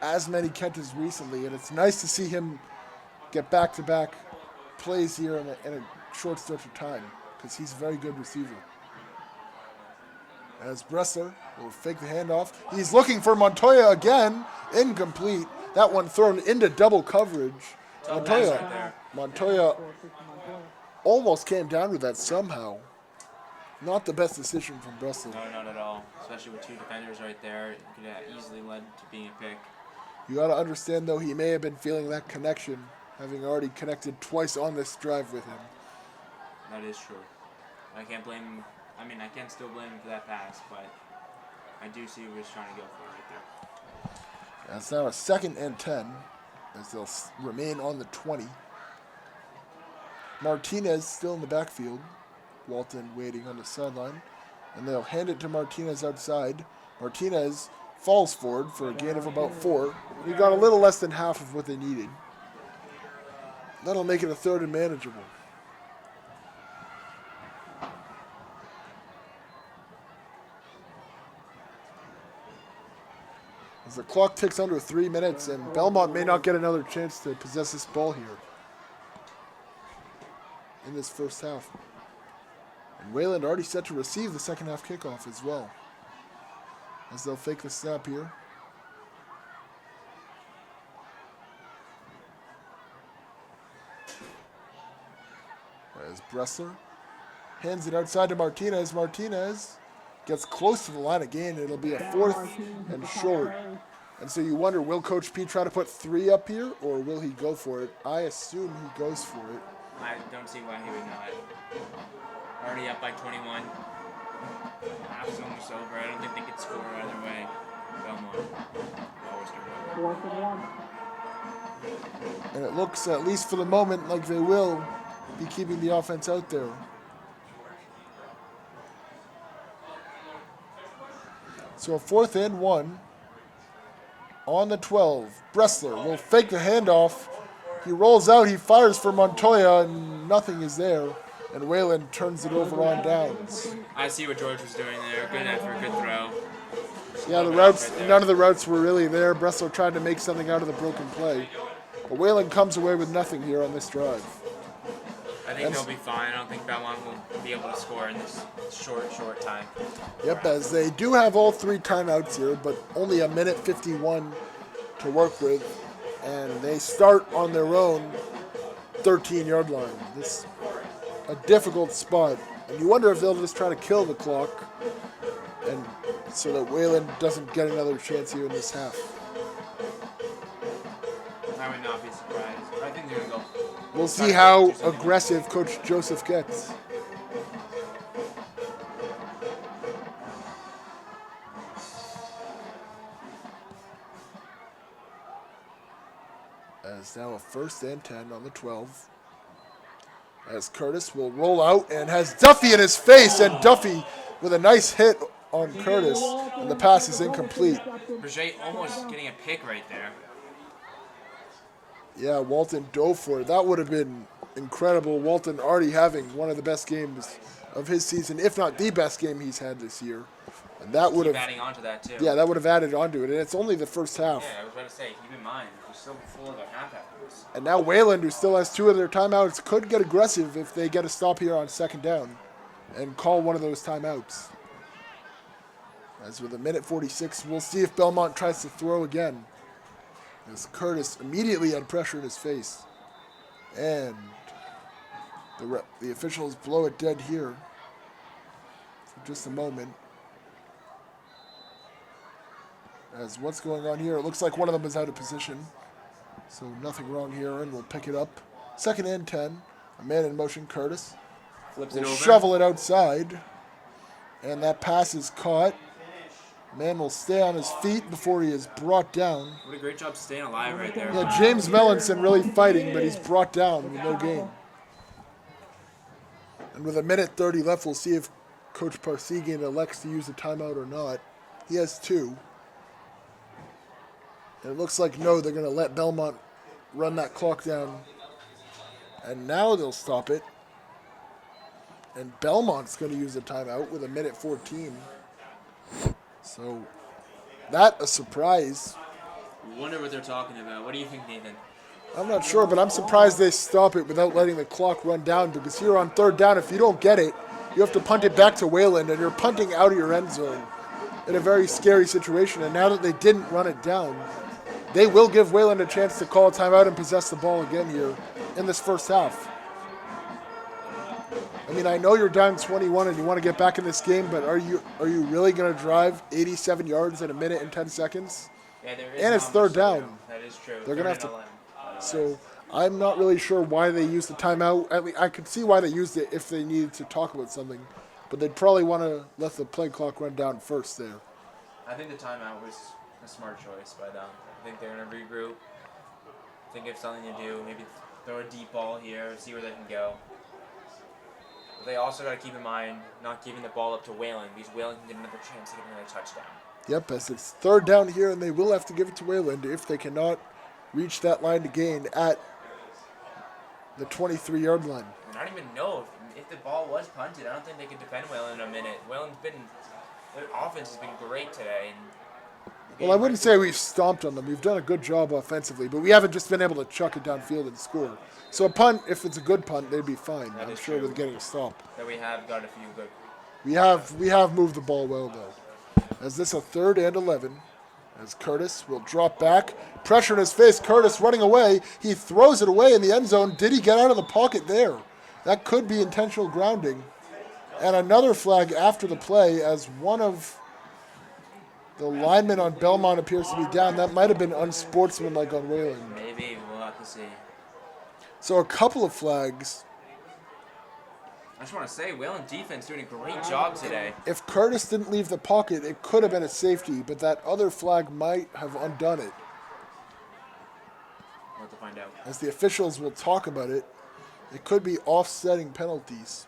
as many catches recently, and it's nice to see him get back-to-back plays here in a short stretch of time because he's a very good receiver. As Bressler will fake the handoff. He's looking for Montoya again. Incomplete. That one thrown into double coverage. Montoya almost came down with that somehow. Not the best decision from Bressler. No, not at all. Especially with 2 defenders right there. It could have easily led to being a pick. You got to understand, though, he may have been feeling that connection, having already connected twice on this drive with him. That is true. I can't blame him. I mean, I can still blame him for that pass, but I do see what he was trying to go for right there. That's now a 2nd and 10 as they'll remain on the 20. Martinez still in the backfield. Walton waiting on the sideline. And they'll hand it to Martinez outside. Martinez falls forward for a gain of about 4. He got a little less than half of what they needed. That'll make it a 3rd and manageable. As the clock ticks under 3 minutes, and Belmont may not get another chance to possess this ball here in this first half. And Wayland already set to receive the second half kickoff as well, as they'll fake the snap here. As Bressler hands it outside to Martinez. Martinez gets close to the line again. It'll be a 4th and short. And so you wonder, will Coach P try to put 3 up here, or will he go for it? I assume he goes for it. I don't see why he would not. Already up by 21. Half's almost over. I don't think they could score either way. Belmont. Always do. 4th and 1. And it looks, at least for the moment, like they will be keeping the offense out there. So a 4th and 1 on the 12. Bressler will fake the handoff. He rolls out, he fires for Montoya, and nothing is there. And Wayland turns it over on downs. I see what George was doing there. Good effort, good throw. Yeah, the routes, none of the routes were really there. Bressler tried to make something out of the broken play. But Wayland comes away with nothing here on this drive. I think they'll be fine. I don't think Belmont will be able to score in this short time. Yep, as they do have all 3 timeouts here, but only a minute 51 to work with. And they start on their own 13-yard line. This a difficult spot. And you wonder if they'll just try to kill the clock and so that Wayland doesn't get another chance here in this half. I would not be surprised. I think they're going to go. We'll try see to how do something. aggressive Coach Joseph gets. As now a 1st and 10 on the 12. As Curtis will roll out and has Duffy in his face, and Duffy with a nice hit on Curtis, and the pass is incomplete. Berger almost getting a pick right there. Yeah, Walton dove for it. That would have been incredible. Walton already having one of the best games of his season, if not the best game he's had this year. And that would Keep have, adding on to that, too. yeah, that would have added onto it. And it's only the first half. Yeah, I was about to say, keep in mind, we're still full of a half afterwards. And now Wayland, who still has 2 of their timeouts, could get aggressive if they get a stop here on 2nd down and call one of those timeouts. As with a minute 46, we'll see if Belmont tries to throw again. As Curtis immediately had pressure in his face. And the officials blow it dead here for just a moment. As what's going on here, it looks like one of them is out of position. So nothing wrong here, and we'll pick it up. 2nd and 10. A man in motion, Curtis. Flips it Will over. shovel it outside. And that pass is caught. Man will stay on his feet before he is brought down. What a great job staying alive right there. Yeah, James Mellinson really fighting, but he's brought down with no gain. And with a minute 30 left, we'll see if Coach Parsegian elects to use a timeout or not. He has 2. And it looks like no, they're going to let Belmont run that clock down. And now they'll stop it. And Belmont's going to use a timeout with a minute 14. So, that a surprise. Wonder what they're talking about. What do you think, Nathan? I'm not sure, but I'm surprised they stop it without letting the clock run down, because here on 3rd down, if you don't get it, you have to punt it back to Wayland, and you're punting out of your end zone in a very scary situation. And now that they didn't run it down, they will give Wayland a chance to call a timeout and possess the ball again here in this first half. I mean, I know you're down 21 and you want to get back in this game, but are you really going to drive 87 yards in a minute and 10 seconds? Yeah, there is And it's 3rd down. That is true. They're going to have to. 11. So I'm not really sure why they used the timeout. I could see why they used it if they needed to talk about something, but they'd probably want to let the play clock run down first there. I think the timeout was a smart choice by them. I think they're going to regroup, think of something to do, maybe throw a deep ball here, see where they can go. But they also got to keep in mind not giving the ball up to Wayland, because Wayland can get another chance to get another touchdown. Yep, as it's 3rd down here, and they will have to give it to Wayland if they cannot reach that line to gain at the 23-yard line. I don't even know if the ball was punted. I don't think they could defend Wayland in a minute. Their offense has been great today. Well, I wouldn't say we've stomped on them. We've done a good job offensively, but we haven't just been able to chuck it downfield and score. So a punt, if it's a good punt, they'd be fine. I'm sure with getting a stop. That we have got a few good. We have moved the ball well, though. As this a 3rd and 11, as Curtis will drop back, pressure in his face. Curtis running away. He throws it away in the end zone. Did he get out of the pocket there? That could be intentional grounding. And another flag after the play, as one of the linemen on Belmont appears to be down. That might have been unsportsmanlike on Wayland. Maybe. We'll have to see. So a couple of flags. I just want to say, Wayland defense doing a great job today. If Curtis didn't leave the pocket, it could have been a safety, but that other flag might have undone it. We'll have to find out. As the officials will talk about it, it could be offsetting penalties.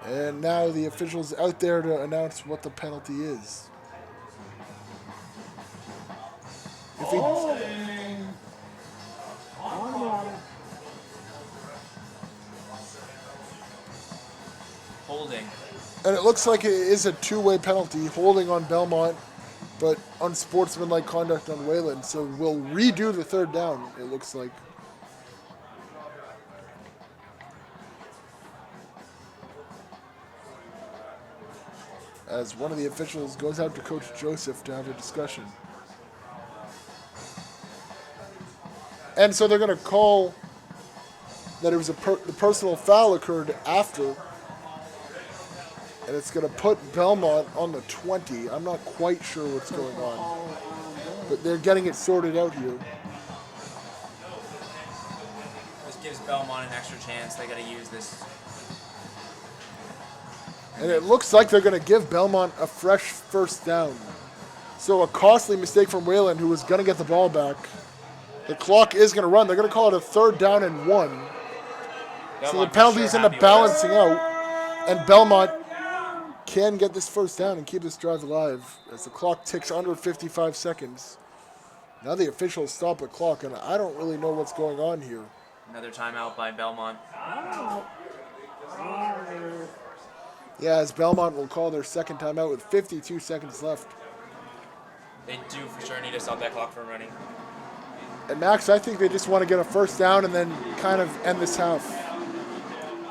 And now the officials out there to announce what the penalty is. If he, Holding. and it looks like it is a 2-way penalty, holding on Belmont, but unsportsmanlike conduct on Wayland. So we'll redo the 3rd down, it looks like. As one of the officials goes out to Coach Joseph to have a discussion. And so they're going to call that it was the personal foul occurred after. And it's going to put Belmont on the 20. I'm not quite sure what's going on. But they're getting it sorted out here. This gives Belmont an extra chance. They got to use this. And it looks like they're going to give Belmont a fresh first down. So a costly mistake from Wayland, who was going to get the ball back. The clock is going to run. They're going to call it a 3rd down and 1. Belmont So the penalties end up balancing out. And Belmont can get this first down and keep this drive alive as the clock ticks under 55 seconds. Now the officials stop the clock, and I don't really know what's going on here. Another timeout by Belmont. Yeah, as Belmont will call their second timeout with 52 seconds left. They do for sure need to stop that clock from running. And Max, I think they just want to get a first down and then kind of end this half.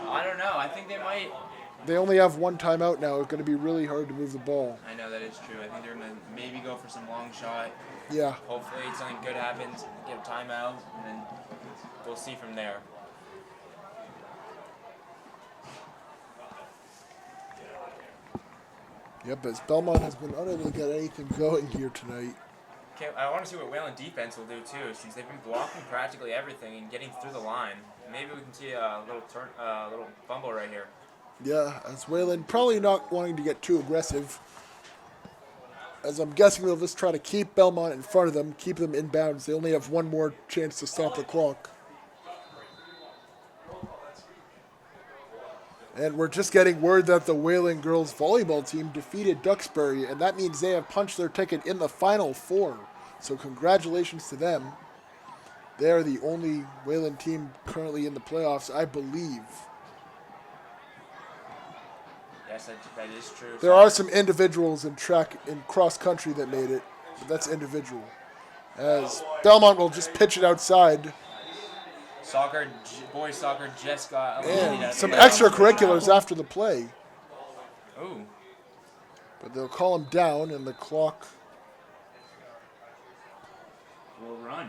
I don't know. I think they might. They only have one timeout now. It's going to be really hard to move the ball. I know that is true. I think they're going to maybe go for some long shot. Yeah. Hopefully something good happens, get a timeout, and then we'll see from there. Yep, as Belmont has been unable to get anything going here tonight. Okay, I want to see what Wayland defense will do too, since they've been blocking practically everything and getting through the line. Maybe we can see a little fumble right here. Yeah, as Wayland probably not wanting to get too aggressive. As I'm guessing they'll just try to keep Belmont in front of them, keep them in bounds. They only have one more chance to stop the clock. And we're just getting word that the Wayland girls volleyball team defeated Duxbury, and that means they have punched their ticket in the Final Four. So congratulations to them. They are the only Wayland team currently in the playoffs, I believe. Yes, that is true. There are some individuals in track and cross country that made it, but that's individual. As Belmont will just pitch it outside. Boys soccer just got and some extracurriculars after the play. Ooh. But they'll call them down, and the clock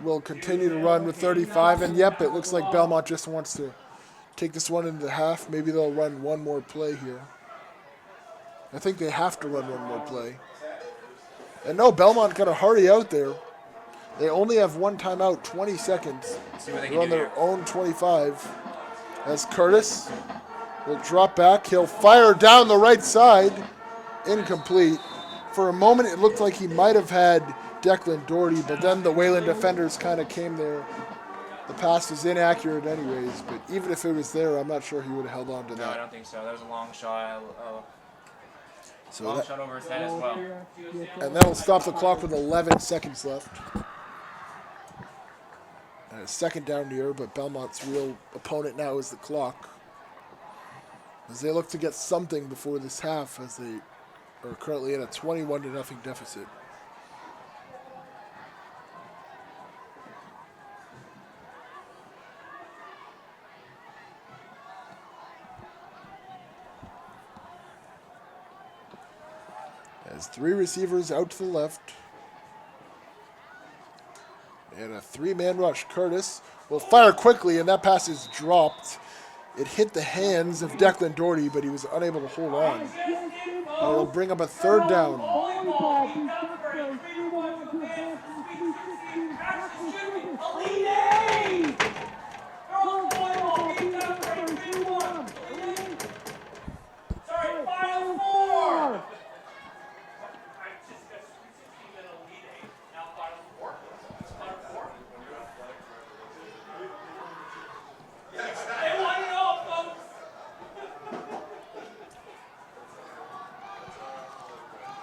will continue to run with 35. And yep, it looks like Belmont just wants to take this one into half. Maybe they'll run one more play here. I think they have to run one more play. And no, Belmont got to hurry out there. They only have one timeout, 20 seconds. They're on their own 25. As Curtis will drop back. He'll fire down the right side. Incomplete. For a moment, it looked like he might have had Declan Doherty, but then the Wayland defenders kind of came there. The pass was inaccurate anyways, but even if it was there, I'm not sure he would have held on to that. No, I don't think so. That was a long shot. Long shot over his head as well. And that'll stop the clock with 11 seconds left. And a second down here, but Belmont's real opponent now is the clock. As they look to get something before this half, as they are currently in a 21-0 deficit. As three receivers out to the left. And a three-man rush. Curtis will fire quickly, and that pass is dropped. It hit the hands of Declan Doherty, but he was unable to hold on. It'll bring up a third down.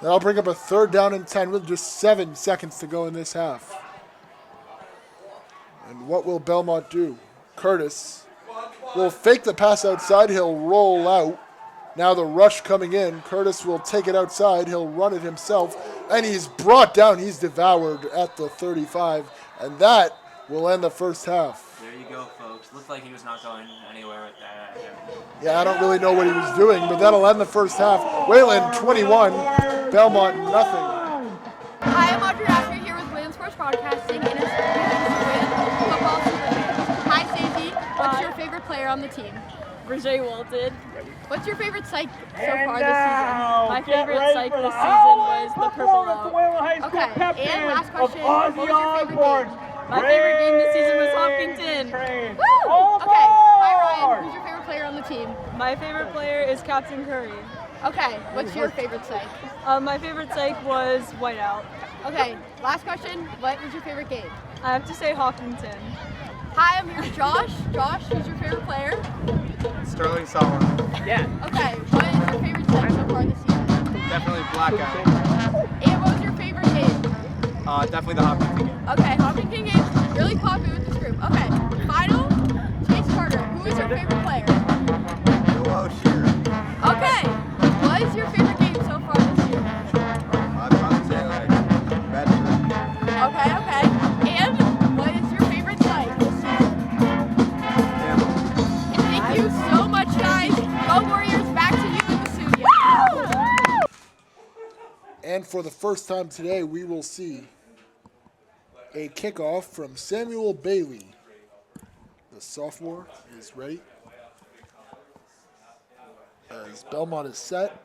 That'll bring up a third down and 10 with just 7 seconds to go in this half. And what will Belmont do? Curtis will fake the pass outside. He'll roll out. Now the rush coming in. Curtis will take it outside. He'll run it himself. And he's brought down. He's devoured at the 35. And that will end the first half. There you go, folks. Looked like he was not going anywhere with that. Yeah, I don't really know what he was doing, but that'll end the first half. Wayland 21, Belmont nothing. Hi, I'm Audrey Asher here with Wayland Broadcasting in Wayland football. Hi, Stacey. What's your favorite on the team? Brajay Walton. What's your favorite psych so far this season? My favorite psych this season was the purple out. Okay, and last question, what was your favorite game? My favorite game this season was Hopkinton. Woo! Okay, hi Ryan, who's your favorite player on the team? My favorite player is Captain Curry. Okay, what's your favorite psych? My favorite psych was Whiteout. Okay, last question, what was your favorite game? I have to say Hopkinton. Hi, I'm here with Josh. Josh, who's your favorite player? Sterling Solomon. Yeah. Okay, what is your favorite psych so far this season? Definitely Blackout. And what was your favorite game? Definitely the Hopkinton game. Okay, Hopkinton game's really popular with this group. Okay, final, Chase Carter, who is your favorite player? Joel Shearer. Okay, what is your favorite game so far this year? I'd probably say like Bedford. Okay, and what is your favorite site this season? Thank you so much, guys. Go Warriors, back to you in the studio. And for the first time today, we will see a kickoff from Samuel Bailey. The sophomore is ready. As Belmont is set,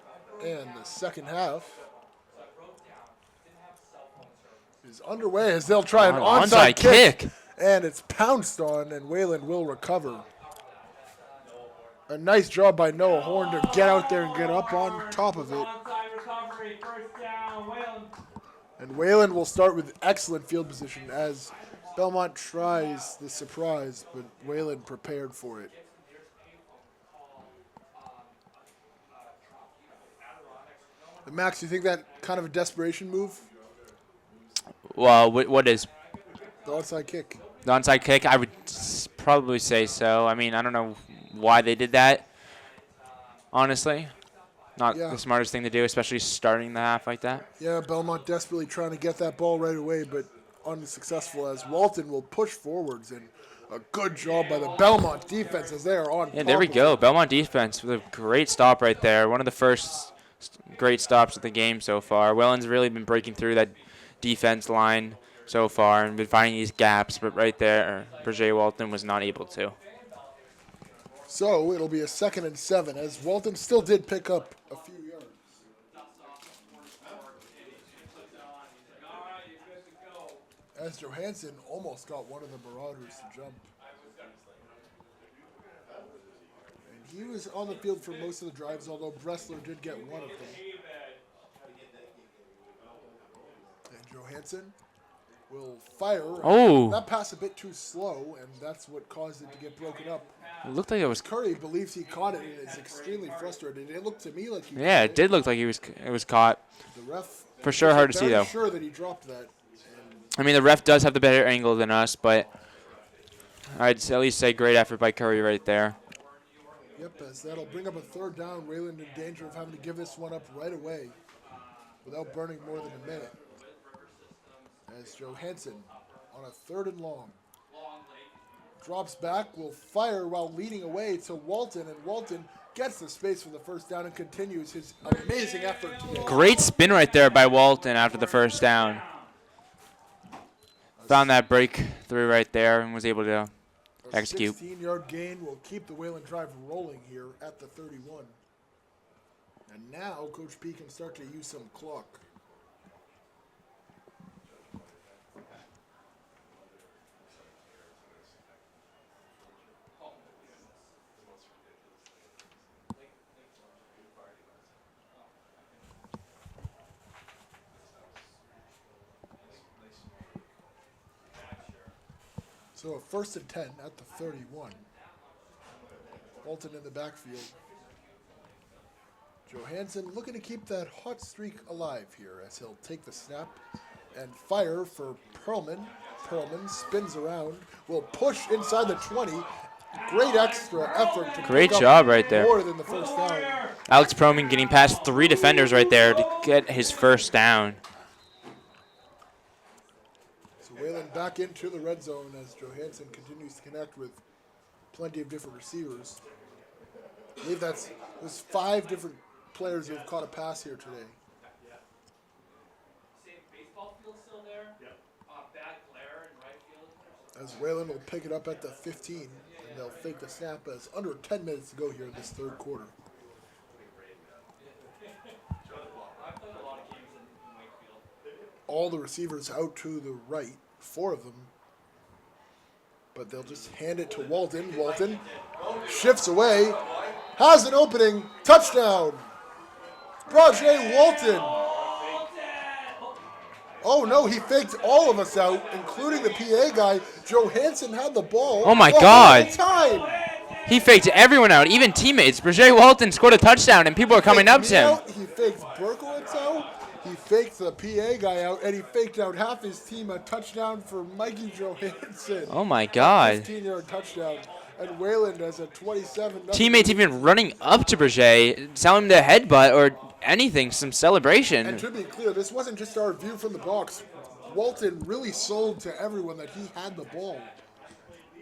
and the second half is underway as they'll try an onside kick. And it's pounced on, and Wayland will recover. A nice job by Noah Horn to get out there and get up on top of it. And Wayland will start with excellent field position as Belmont tries the surprise, but Wayland prepared for it. And Max, you think that kind of a desperation move? Well, what is The onside kick. the onside kick? I would probably say so. I mean, I don't know why they did that. Honestly, not the smartest thing to do, especially starting the half like that. Yeah, Belmont desperately trying to get that ball right away, but unsuccessful as Walton will push forwards, and a good job by the Belmont defense as they are on. Yeah, there we go. Belmont defense with a great stop right there. One of the first great stops of the game so far. Welland's really been breaking through that defense line so far and been finding these gaps, but right there, Brajay Walton was not able to. So it'll be a 2nd and 7 as Walton still did pick up a few yards. As Johansson almost got one of the Marauders to jump. And he was on the field for most of the drives, although Bressler did get one of them. And Johansson will fire. Oh. That pass a bit too slow, and that's what caused it to get broken up. It looked like it was. Curry believes he caught it and is extremely frustrated. It looked to me like he. Yeah, it did look like it was caught. The ref. For sure, hard to see though. Sure that he dropped that. I mean, the ref does have the better angle than us, but I'd at least say great effort by Curry right there. Yep, as that'll bring up a 3rd down. Wayland in danger of having to give this one up right away without burning more than a minute. As Johansson on a 3rd and long. Drops back, will fire while leading away to Walton, and Walton gets the space for the 1st down and continues his amazing effort today. Great spin right there by Walton after the 1st down. Found that breakthrough right there and was able to execute. A 16-yard gain will keep the Wayland drive rolling here at the 31. And now Coach P can start to use some clock. So a 1st and 10 at the 31. Walton in the backfield. Johansson looking to keep that hot streak alive here as he'll take the snap and fire for Perlman. Perlman spins around, will push inside the 20. Great extra effort to Great pick job up right there. more than the 1st down. Alex Perlman getting past 3 defenders right there to get his 1st down. Wayland back into the red zone as Johansson continues to connect with plenty of different receivers. I believe there's 5 different players who have caught a pass here today. As Wayland will pick it up at the 15, and they'll fake the snap as under 10 minutes to go here in this third quarter. All the receivers out to the right, 4 of them. But they'll just hand it to Walton. Walton shifts away, has an opening, touchdown. Brajay Walton. Oh no, he faked all of us out, including the PA guy. Johansson had the ball. Oh my God. Time. He faked everyone out, even teammates. Brajay Walton scored a touchdown, and people are coming up to him. He faked Berkowitz out. He faked the PA guy out, and he faked out half his team. A touchdown for Mikey Johansson. Oh my God. 15-yard touchdown. And Wayland has a 27. Teammates even running up to Brajay, telling him to headbutt or anything, some celebration. And to be clear, this wasn't just our view from the box. Walton really sold to everyone that he had the ball.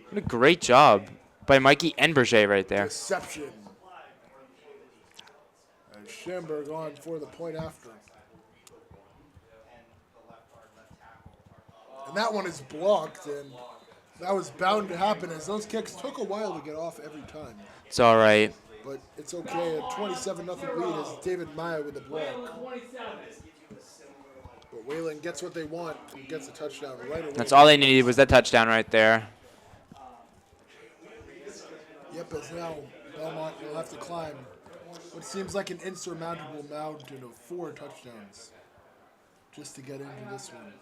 What a great job by Mikey and Brajay right there. Deception. And Schamberg on for the point after. And that one is blocked, and that was bound to happen as those kicks took a while to get off every time. It's all right. But it's okay. A 27-0 lead is David Maya with the block. But Wayland gets what they want and gets a touchdown right away. That's all they needed was that touchdown right there. Yep, as now Belmont will have to climb what seems like an insurmountable mountain of 4 touchdowns just to get into this one.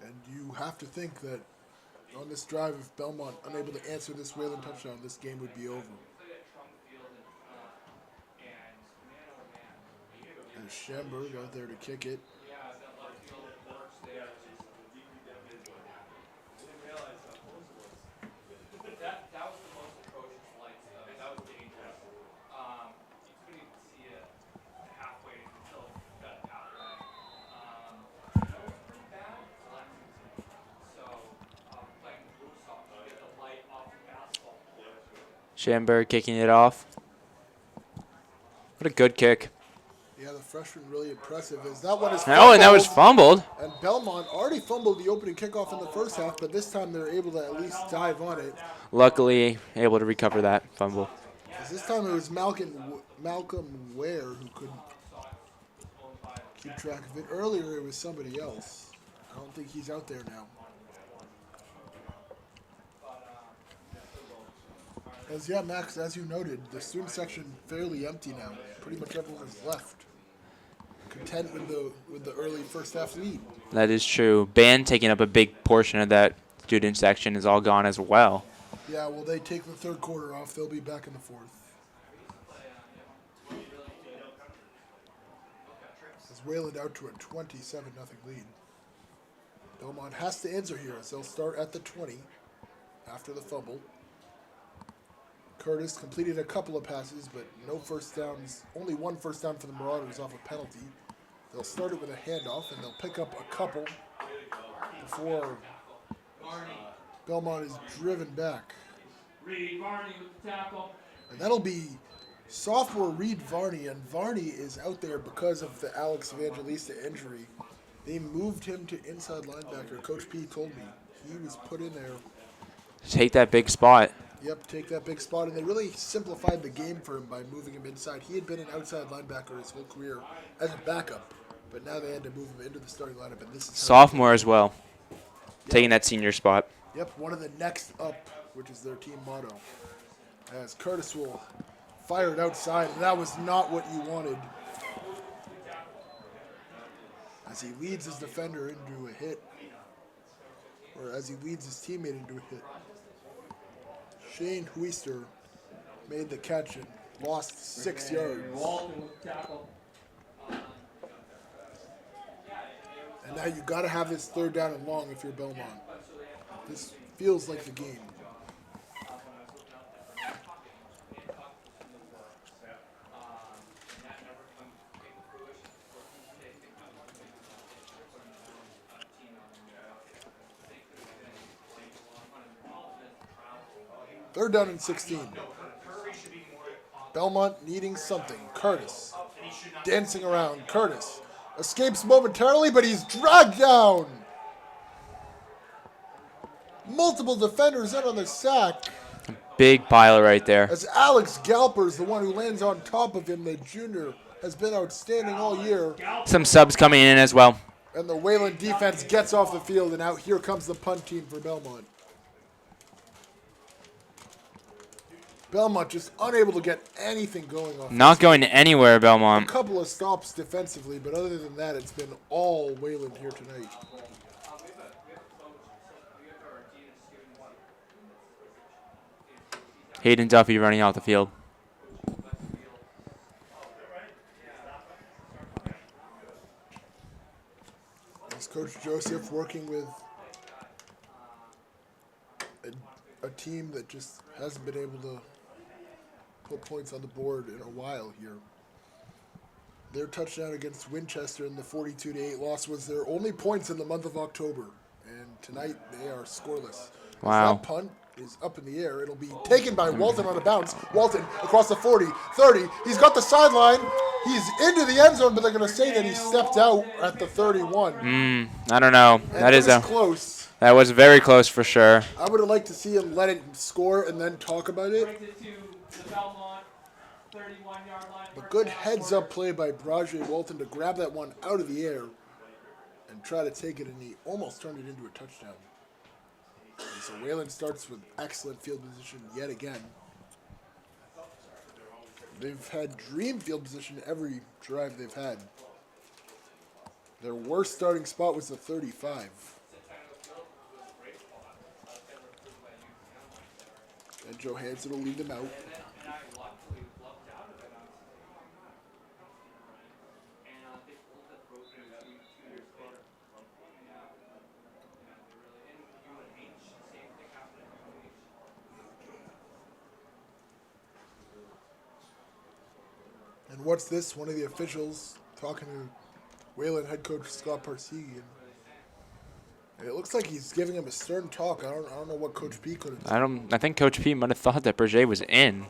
And you have to think that on this drive, if Belmont unable to answer this Wayland touchdown, this game would be over. And Schamberg out there to kick it. Schamberg kicking it off. What a good kick. Yeah, the freshman really impressive. As that one is Oh, and that was fumbled. And Belmont already fumbled the opening kickoff in the first half, but this time they're able to at least dive on it. Luckily, able to recover that fumble. This time it was Malcolm Ware who couldn't keep track of it. Earlier it was somebody else. I don't think he's out there now. Max, as you noted, the student section fairly empty now. Pretty much everyone is left. Content with the early first half lead. That is true. Band taking up a big portion of that student section is all gone as well. Yeah, well, they take the third quarter off. They'll be back in the fourth. As Wayland out to a 27-0 lead. Belmont has to answer here as they'll start at the 20 after the fumble. Curtis completed a couple of passes, but no first downs. Only 1 first down for the Marauders off a penalty. They'll start it with a handoff, and they'll pick up a couple before Belmont is driven back. Reed Varney with the tackle. And that'll be sophomore Reed Varney, and Varney is out there because of the Alex Evangelista injury. They moved him to inside linebacker. Coach P told me he was put in there. Take that big spot. Yep, take that big spot, and they really simplified the game for him by moving him inside. He had been an outside linebacker his whole career as a backup, but now they had to move him into the starting lineup, and this is Sophomore as well, taking that senior spot. Yep, one of the next up, which is their team motto. As Curtis will fire it outside, and that was not what you wanted. As he leads his defender into a hit, or as he leads his teammate into a hit. Shane Huister made the catch and lost 6 yards. And now you got to have this third down and long if you're Belmont. This feels like the game. Third down and 16. Belmont needing something. Curtis dancing around. Curtis escapes momentarily, but he's dragged down multiple defenders in on the sack. Big pile right there. As Alex Galper is the one who lands on top of him. The junior has been outstanding all year. Some subs coming in as well. And the Wayland defense gets off the field, and out here comes the punt team for Belmont. Belmont just unable to get anything going off. Not going anywhere, A Belmont. couple of stops defensively, but other than that, it's been all Wayland here tonight. Hayden Duffy running out the field. As Coach Joseph working with a team that just hasn't been able to put points on the board in a while here. Their touchdown against Winchester in the 42-8 loss was their only points in the month of October. And tonight they are scoreless. Wow. That punt is up in the air. It'll be taken by Walton on a bounce. Walton across the 40, 30. He's got the sideline. He's into the end zone, but they're going to say that he stepped out at the 31. I don't know. And That is close. That was very close for sure. I would have liked to see him let it score and then talk about it. But good heads-up play by Brajay Walton to grab that one out of the air and try to take it, and he almost turned it into a touchdown. And so Wayland starts with excellent field position yet again. They've had dream field position every drive they've had. Their worst starting spot was the 35. And Johansson will lead them out. And what's this? One of the officials talking to Wayland head coach Scott Parsegian. And it looks like he's giving him a stern talk. I don't know what Coach P could have done. I think Coach P might have thought that Berger was in.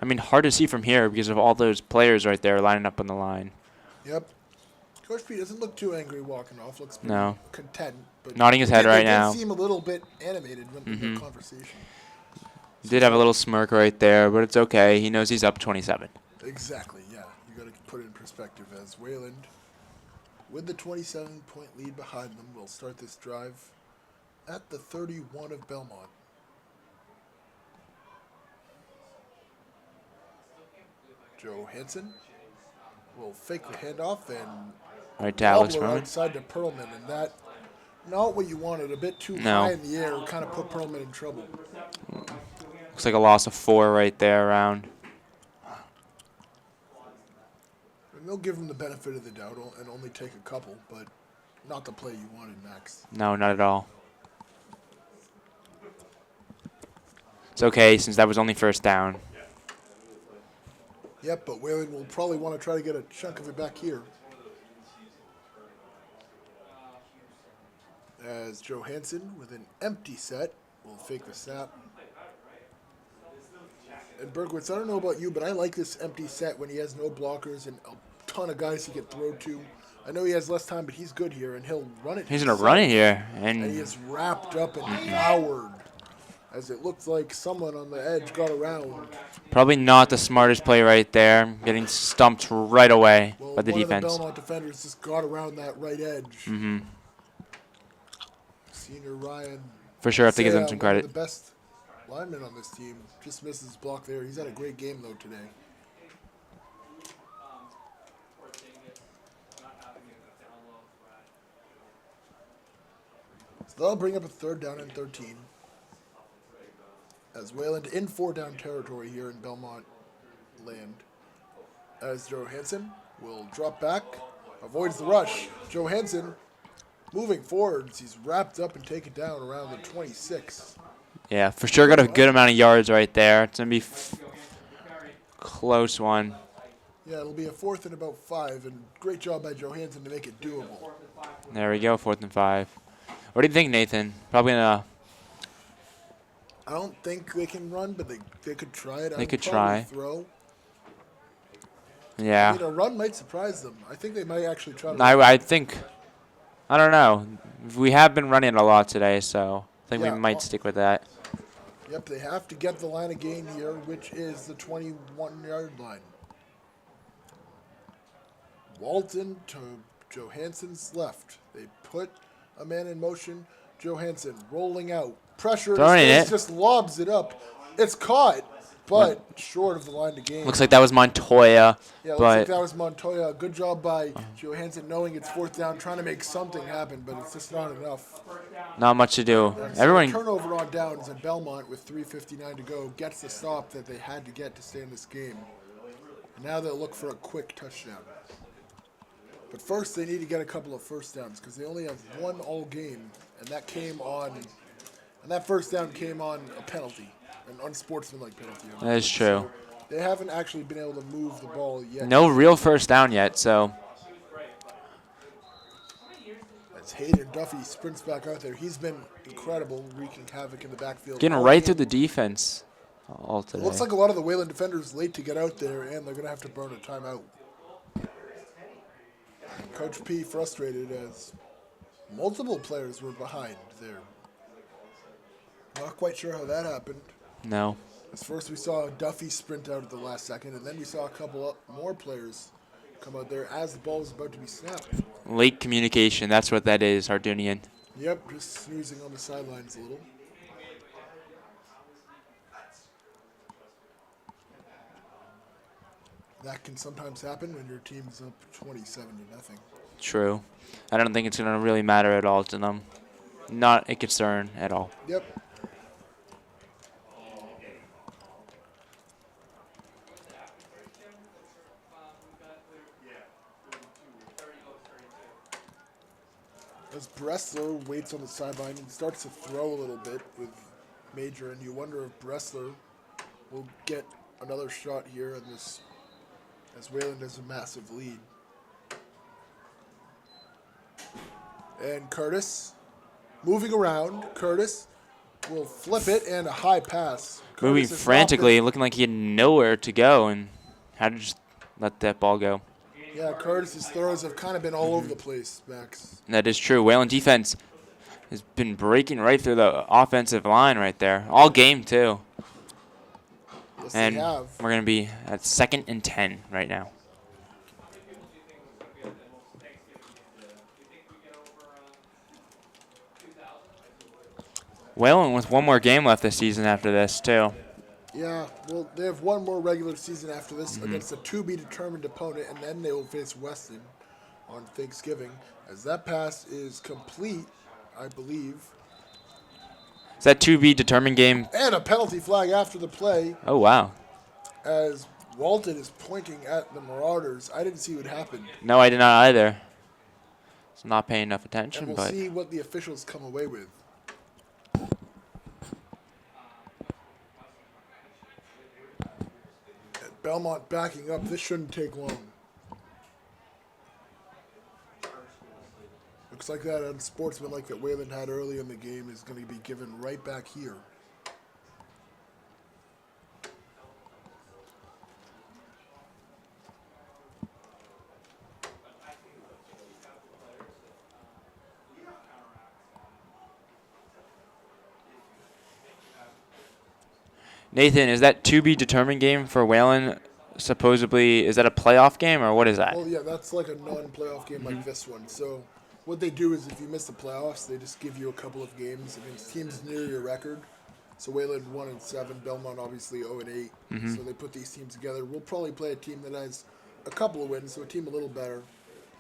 I mean, hard to see from here because of all those players right there lining up on the line. Yep. Coach P doesn't look too angry walking off. Looks pretty content. But Nodding his head right now. He did seem a little bit animated in the conversation. Did have a little smirk right there, but it's okay. He knows he's up 27. Exactly, yeah. You got to put it in perspective as Wayland, with the 27-point lead behind them, will start this drive at the 31 of Belmont. Joe Hansen will fake the handoff and Right to Alex wobbler Perlman. outside to Perlman, and that not what you wanted. A bit too high in the air, kind of put Perlman in trouble. Looks like a loss of 4 right there around. And they'll give him the benefit of the doubt and only take a couple, but not the play you wanted, Max. No, not at all. It's okay since that was only first down. Yep, but Wayland will probably want to try to get a chunk of it back here. As Joe Hansen, with an empty set, will fake the snap. And Berkowitz, I don't know about you, but I like this empty set when he has no blockers and a ton of guys he can throw to. I know he has less time, but he's good here, and he'll run it. He's going to run it here. And he is wrapped up and powered, as it looks like someone on the edge got around. Probably not the smartest play right there. Getting stumped right away by the defense. One of the Belmont defenders just got around that right edge. Senior Ryan. For sure, have to give them some credit. The best lineman on this team just misses his block there. He's had a great game, though, today. So that'll bring up a 3rd down and 13. As Wayland in 4-down territory here in Belmont land. As Joe Hansen will drop back, avoids the rush. Joe Hansen moving forwards. He's wrapped up and taken down around the 26. Yeah, for sure got a good amount of yards right there. It's going to be close one. Yeah, it'll be a 4th and about 5, and great job by Joe Hansen to make it doable. There we go, 4th and 5. What do you think, Nathan? Probably gonna. I don't think they can run, but they could try it. They could try. Throw. Yeah. I mean, a run might surprise them. I think they might actually try to I think. I don't know. We have been running a lot today, so think we Yeah, might stick with that. Yep, they have to get the line of gain here, which is the 21-yard line. Walton to Johansson's left. They put a man in motion. Johansson rolling out. Pressure in his Throwing face, it. just lobs it up. It's caught, but short of the line to gain. Looks like that was Montoya. Yeah, looks but like that was Montoya. Good job by Johansson knowing it's 4th down, trying to make something happen, but it's just not enough. not much to do. So Everyone, turnover on downs, and Belmont with 3:59 to go gets the stop that they had to get to stay in this game. And now they'll look for a quick touchdown. But first, they need to get a couple of first downs because they only have one all game, and that first down came on a penalty, an unsportsmanlike penalty. that is true. They haven't actually been able to move the ball yet. No real first down yet, so As Hayden Duffy sprints back out there, he's been incredible, wreaking havoc in the backfield. getting all right game. through the defense all It today. looks like a lot of the Wayland defenders late to get out there, and they're going to have to burn a timeout. Coach P frustrated as multiple players were behind there. Not quite sure how that happened. No. As first we saw Duffy sprint out at the last second, and then we saw a couple more players come out there as the ball was about to be snapped. Late communication, that's what that is, Hardunian. Yep, just snoozing on the sidelines a little. That can sometimes happen when your team's up 27-0. True. I don't think it's going to really matter at all to them. Not a concern at all. Yep. As Bressler waits on the sideline and starts to throw a little bit with Major, and you wonder if Bressler will get another shot here in this, as Wayland has a massive lead. And Curtis, moving around, Curtis will flip it, and a high pass. Moving Curtis is frantically, looking like he had nowhere to go, and had to just let that ball go. Yeah, Curtis's throws have kind of been all over the place, Max. That is true. Wayland defense has been breaking right through the offensive line right there. All game, too. Yes, And they have. we're going to be at 2nd and 10 right now. Wayland with one more game left this season after this, too. Yeah, well, they have one more regular season after this against a to-be-determined opponent, and then they will face Weston on Thanksgiving. As that pass is complete, I believe. Is that to be determined game? And a penalty flag after the play, Oh, wow. as Walton is pointing at the Marauders. I didn't see what happened. No, I did not either. So not paying enough And attention, we'll but see what the officials come away with. And Belmont backing up. This shouldn't take long. Looks like that unsportsmanlike that Wayland had early in the game is going to be given right back here. Nathan, is that to be determined game for Wayland? Supposedly, is that a playoff game or what is that? Well, yeah, that's like a non-playoff game like this one. So what they do is if you miss the playoffs, they just give you a couple of games against teams near your record. So Wayland 1-7, Belmont obviously 0-8. So they put these teams together. We'll probably play a team that has a couple of wins, so a team a little better.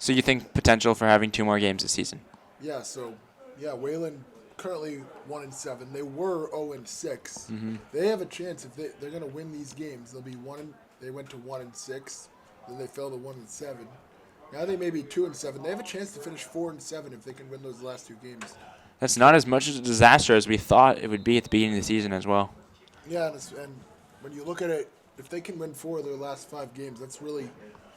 So you think potential for having 2 more games this season? Yeah, so yeah, Wayland currently 1-7. They were 0-6. They have a chance if they're going to win these games. They'll be they went to 1-6, then they fell to 1-7. Now they may be 2-7. They have a chance to finish 4-7 if they can win those last 2 games. That's not as much of a disaster as we thought it would be at the beginning of the season as well. Yeah, and when you look at it, if they can win 4 of their last 5 games, that's really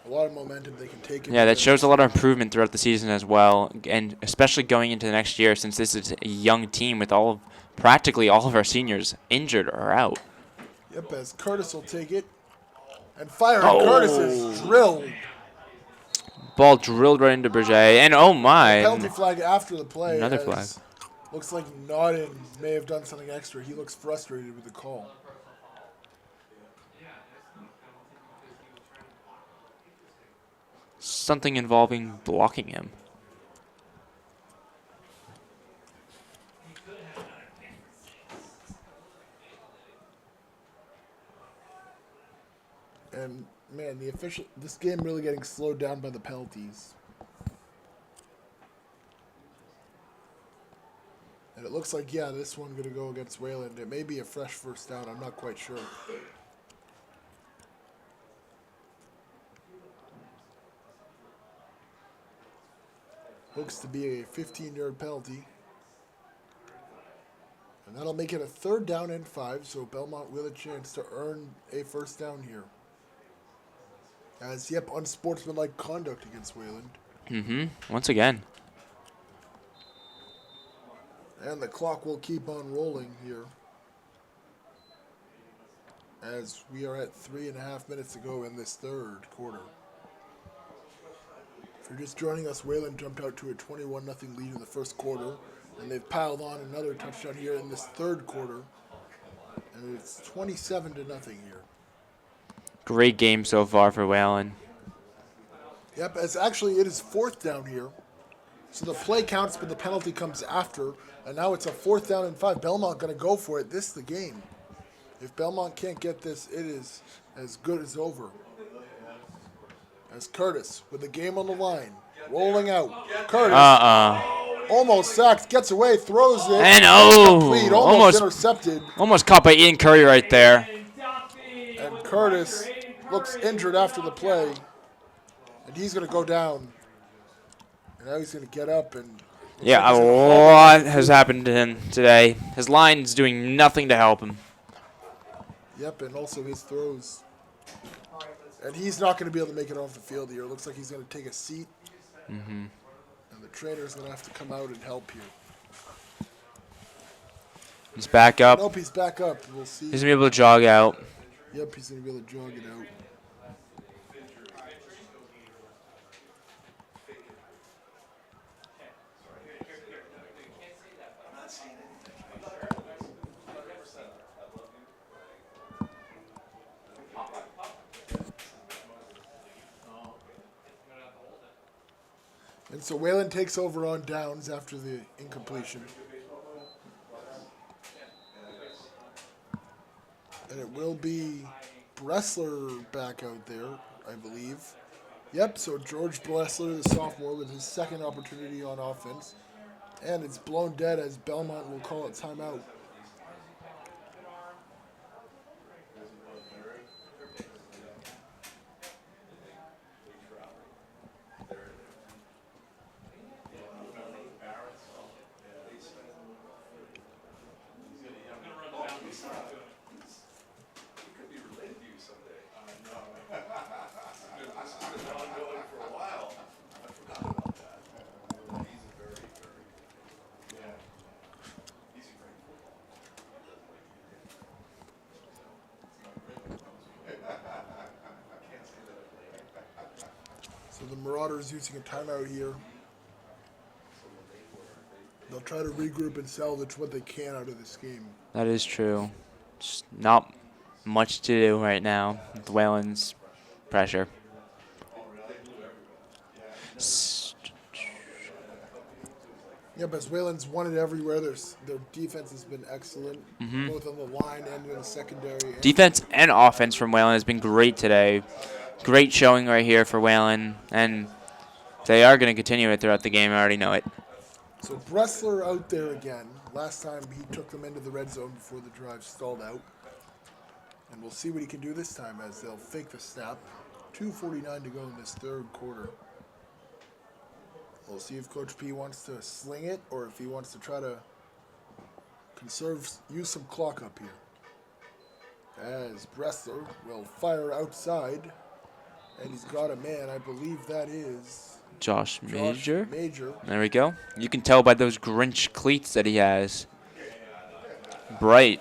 a lot of momentum they can take. Yeah, that shows a lot of improvement throughout the season as well, and especially going into the next year since this is a young team with practically all of our seniors injured or out. Yep, as Curtis will take it and fire. Curtis is drilled. Ball drilled right into Berger, and oh my. Penalty flag after the play. Another as flag. Looks like Nodin may have done something extra. He looks frustrated with the call. Something involving blocking him. And man, this game really getting slowed down by the penalties. And it looks like, yeah, this one going to go against Wayland. It may be a fresh first down. I'm not quite sure. Looks to be a 15-yard penalty. And that'll make it a 3rd down and 5, so Belmont will have a chance to earn a first down here. As, yep, unsportsmanlike conduct against Wayland. Once again. And the clock will keep on rolling here. As we are at 3.5 minutes to go in this 3rd quarter. If you're just joining us, Wayland jumped out to a 21-0 lead in the 1st quarter. And they've piled on another touchdown here in this 3rd quarter. And it's 27-0 here. Great game so far for Wayland. Yep, as actually it is 4th down here. So the play counts, but the penalty comes after. And now it's a 4th down and 5. Belmont going to go for it. This is the game. If Belmont can't get this, it is as good as over. As Curtis, with the game on the line, rolling out. Curtis almost sacked, gets away, throws it. And almost intercepted. Almost caught by Ian Curry right there. And Curtis looks injured after the play. And he's going to go down. And now he's going to get up. And yeah, a lot has happened to him today. His line's doing nothing to help him. Yep, and also his throws. And he's not going to be able to make it off the field here. It looks like he's going to take a seat. And the trainer's going to have to come out and help here. He's back up. Nope, he's back up. We'll see. He's going to be able to jog out. Yep, he's going to be able to jog it out. And so Wayland takes over on downs after the incompletion. And it will be Bressler back out there, I believe. Yep, so George Bressler, the sophomore, with his 2nd opportunity on offense. And it's blown dead as Belmont will call it timeout. So the Marauders using a timeout here. They'll try to regroup and salvage what they can out of this game. That is true. Just not much to do right now with Wayland's pressure. Yeah, but Wayland's won it everywhere. Their defense has been excellent, both on the line and in the secondary. Defense and offense from Wayland has been great today. Great showing right here for Wayland, and they are going to continue it throughout the game. I already know it. So Bressler out there again. Last time he took them into the red zone before the drive stalled out. And we'll see what he can do this time as they'll fake the snap. 2:49 to go in this 3rd quarter. We'll see if Coach P wants to sling it or if he wants to try to use some clock up here. As Bressler will fire outside. And he's got a man, I believe that is Josh Major. Major. There we go. You can tell by those Grinch cleats that he has. Bright.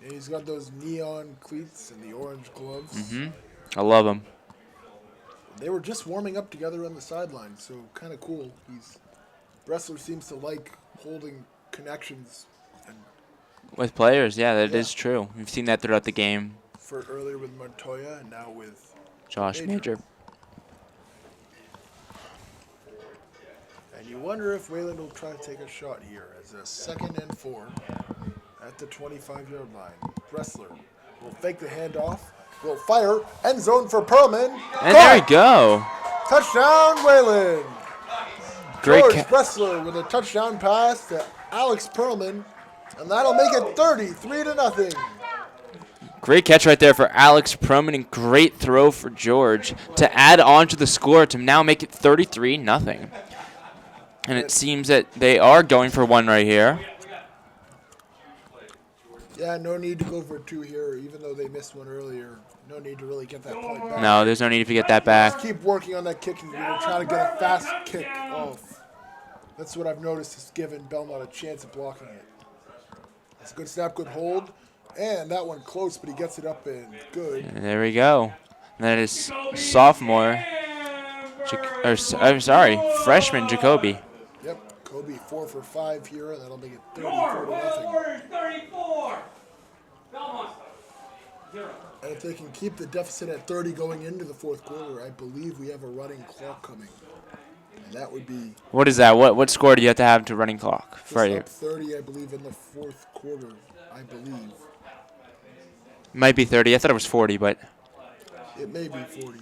And he's got those neon cleats and the orange gloves. I love him. They were just warming up together on the sideline, so kind of cool. Bressler seems to like holding connections. And With players, yeah, that Yeah. is true. We've seen that throughout the game. for earlier with Montoya and now with Josh Major. And you wonder if Wayland will try to take a shot here as a 2nd and 4 at the 25-yard line. Bressler will fake the handoff, will fire, end zone for Perlman. And there we go. Touchdown, Wayland. Great George catch. Bressler with a touchdown pass to Alex Perlman, and that'll make it 33-0. Great catch right there for Alex Perlman, and great throw for George to add on to the score to now make it 33-0. And it seems that they are going for one right here. Yeah, no need to go for 2 here, even though they missed one earlier. No need to really get that point back. No, there's no need to get that back. Just keep working on that kicking. We're trying to get a fast kick off. That's what I've noticed has given Belmont a chance of blocking it. It's a good snap, good hold. And that one close, but he gets it up and good. And there we go. And that is sophomore, freshman Jacoby. Yep, Kobe 4 for 5 here, and that'll make it 34-0. 34. Belmont. 0. And if they can keep the deficit at 30 going into the 4th quarter, I believe we have a running clock coming. And that would be What is that? What score do you have to running clock just for you? up 30, I believe, in the 4th quarter, I believe. Might be 30. I thought it was 40, but It may be 40.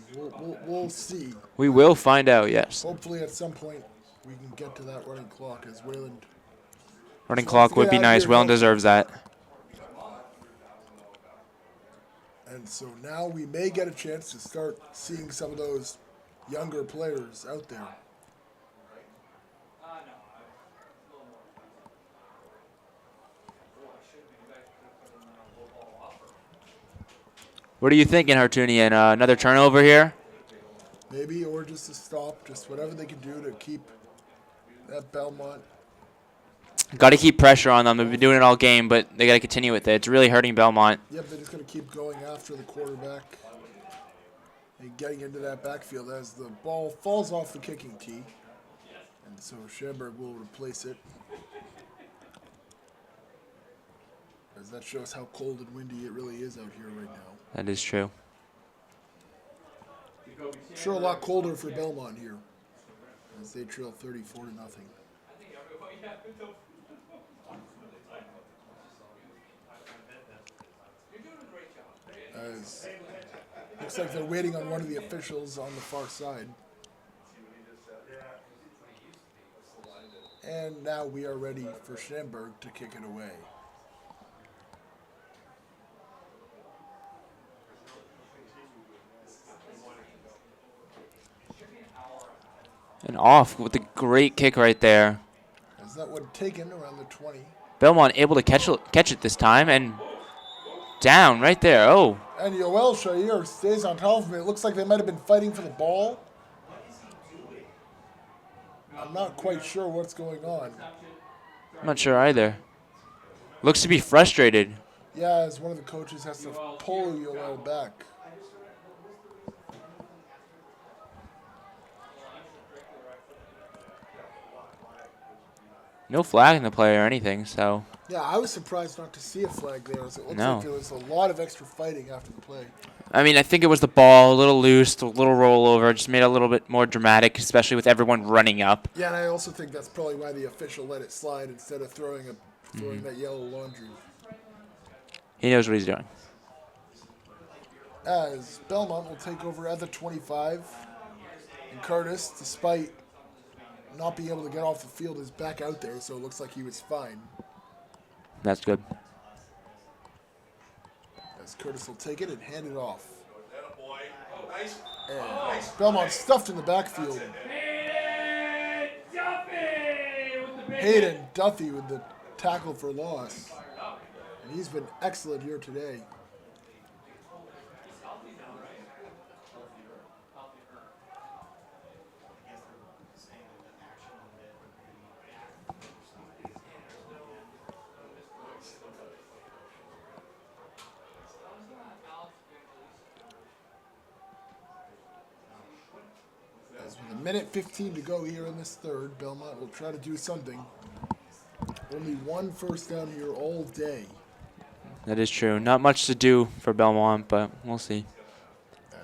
We'll see. we will find out, yes. Hopefully at some point we can get to that running clock as Wayland. Running clock would be nice. Wayland deserves that. And so now we may get a chance to start seeing some of those younger players out there. What are you thinking, Hartunian? Another turnover here? Maybe, or just a stop, just whatever they can do to keep that Belmont. Got to keep pressure on them. They've been doing it all game, but they got to continue with it. It's really hurting Belmont. Yep, they're just going to keep going after the quarterback and getting into that backfield as the ball falls off the kicking tee. And so Schamberg will replace it. As that shows how cold and windy it really is out here right now. That is true. Sure, a lot colder for Belmont here as they trail 34-0. As looks like they're waiting on one of the officials on the far side. And now we are ready for Schamberg to kick it away. And off with a great kick right there. Is that one taken around the 20? Belmont able to catch it this time, and down right there. Oh, And Yoel Shahir stays on top of him. It looks like they might have been fighting for the ball. I'm not quite sure what's going on. I'm not sure either. Looks to be frustrated. Yeah, as one of the coaches has to pull Yoel back. No flag in the play or anything, so. Yeah, I was surprised not to see a flag there, as it looks No. like there was a lot of extra fighting after the play. I mean, I think it was the ball, a little loose, a little rollover, just made it a little bit more dramatic, especially with everyone running up. Yeah, and I also think that's probably why the official let it slide instead of throwing that yellow laundry. He knows what he's doing. As Belmont will take over at the 25. And Curtis, despite not being able to get off the field, is back out there, so it looks like he was fine. That's good. As Curtis will take it and hand it off. And Belmont stuffed in the backfield. Hayden Duffy with the tackle for loss. And he's been excellent here today. As with a minute 15 to go here in this third, Belmont will try to do something. Only one first down here all day. That is true. Not much to do for Belmont, but we'll see.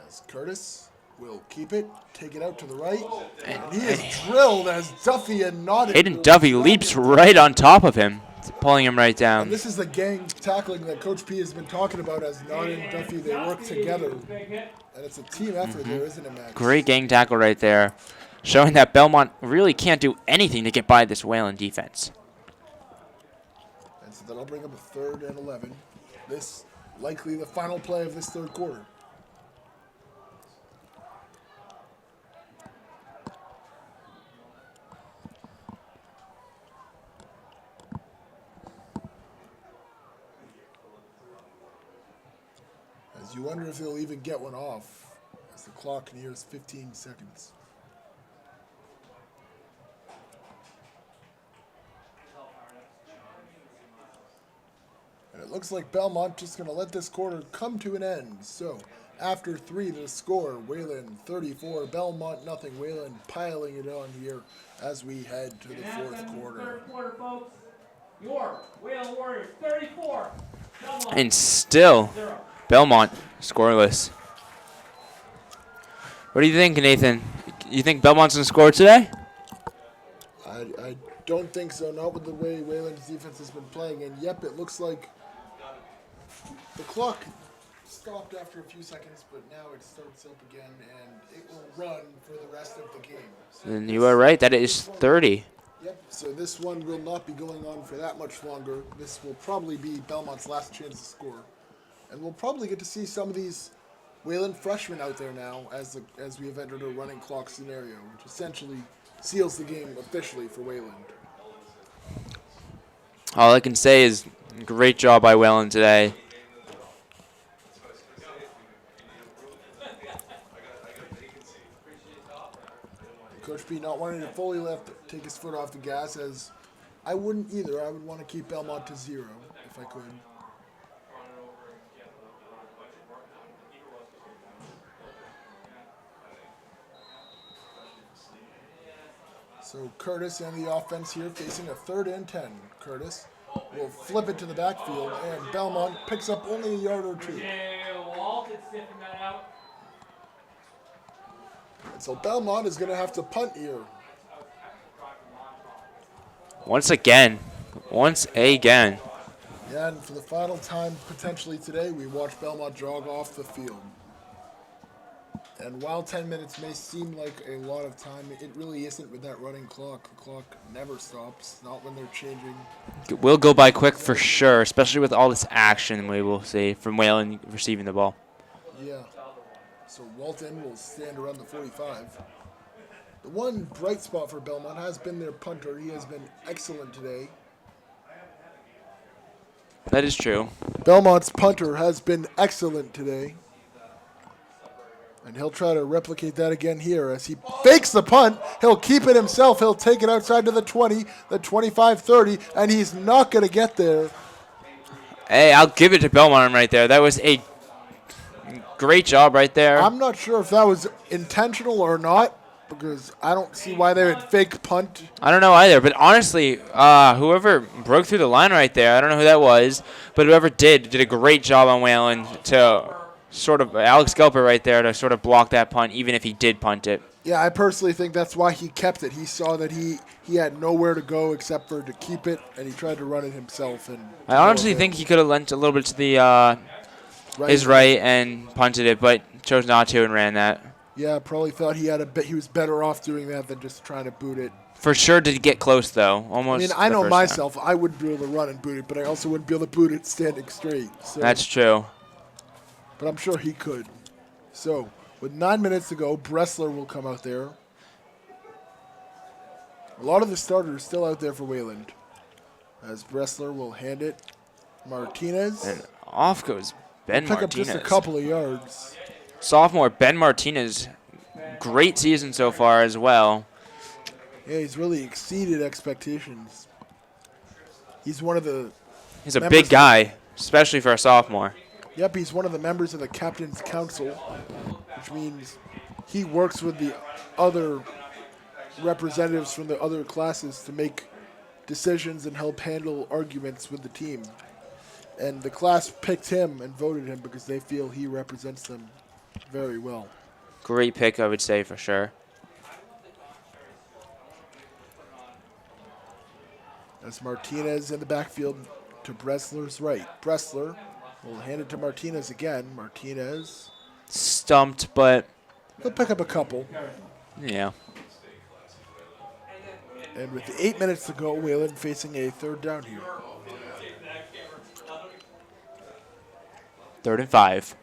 As Curtis will keep it, take it out to the right. And he is drilled as Duffy and Notting. Hayden Duffy leaps right on top of him, pulling him right down. And this is the gang tackling that Coach P has been talking about as Notting and Duffy, they work together. And it's a team effort there, isn't it, Max? Great gang tackle right there, showing that Belmont really can't do anything to get by this Wayland defense. And so that'll bring up a 3rd and 11. This likely the final play of this 3rd quarter. As you wonder if they'll even get one off as the clock nears 15 seconds. And it looks like Belmont just going to let this quarter come to an end. So, after 3, the score, Wayland 34, Belmont nothing. Wayland piling it on here as we head to the 4th quarter. 3rd quarter, folks. Your Wayland Warriors 34. Belmont And still, 0. Belmont scoreless. What do you think, Nathan? You think Belmont's going to score today? I don't think so, not with the way Wayland's defense has been playing. And yep, it looks like the clock stopped after a few seconds, but now it starts up again, and it will run for the rest of the game. So And you are right, that is 30. Yep, so this one will not be going on for that much longer. This will probably be Belmont's last chance to score. And we'll probably get to see some of these Wayland freshmen out there now as we have entered a running clock scenario, which essentially seals the game officially for Wayland. All I can say is great job by Wayland today. Coach B not wanting to fully take his foot off the gas, as I wouldn't either. I would want to keep Belmont to 0 if I could. So Curtis and the offense here facing a 3rd and 10. Curtis will flip it to the backfield, and Belmont picks up only a yard or 2. And so Belmont is going to have to punt here. Once again. Yeah, and for the final time potentially today, we watch Belmont jog off the field. And while 10 minutes may seem like a lot of time, it really isn't with that running clock. The clock never stops, not when they're changing. It will go by quick for sure, especially with all this action we will see from Wayland receiving the ball. Yeah. So Walton will stand around the 45. The one bright spot for Belmont has been their punter. He has been excellent today. That is true. Belmont's punter has been excellent today. And he'll try to replicate that again here as he fakes the punt. He'll keep it himself. He'll take it outside to the 20, the 25-30, and he's not going to get there. Hey, I'll give it to Belmont right there. That was a great job right there. I'm not sure if that was intentional or not, because I don't see why they would fake punt. I don't know either, but honestly, whoever broke through the line right there, I don't know who that was, but whoever did a great job on Wayland to sort of, Alex Gelper right there to sort of block that punt, even if he did punt it. Yeah, I personally think that's why he kept it. He saw that he had nowhere to go except for to keep it, and he tried to run it himself. And I honestly think he could have lent a little bit to the his right and punted it, but chose not to and ran that. Yeah, probably thought he was better off doing that than just trying to boot it. For sure did get close, though. Almost. I mean, I know myself. I wouldn't be able to run and boot it, but I also wouldn't be able to boot it standing straight. So. That's true. But I'm sure he could. So, with 9 minutes to go, Bressler will come out there. A lot of the starters still out there for Wayland. As Bressler will hand it. Martinez. And off goes Ben Pick Martinez. up just a couple of yards. Sophomore Ben Martinez. Great season so far as well. Yeah, he's really exceeded expectations. He's one of the... He's a big guy, especially for a sophomore. Yep, he's one of the members of the Captain's Council, which means he works with the other representatives from the other classes to decisions and help handle arguments with the team. And the class picked him and voted him because they feel he represents them very well. Great pick, I would say, for sure. As Martinez in the backfield to Bressler's right. Bressler will hand it to Martinez again. Martinez. Stumped, but He'll pick up a couple. yeah. And with 8 minutes to go, Wayland facing a third down here. 3rd and 5.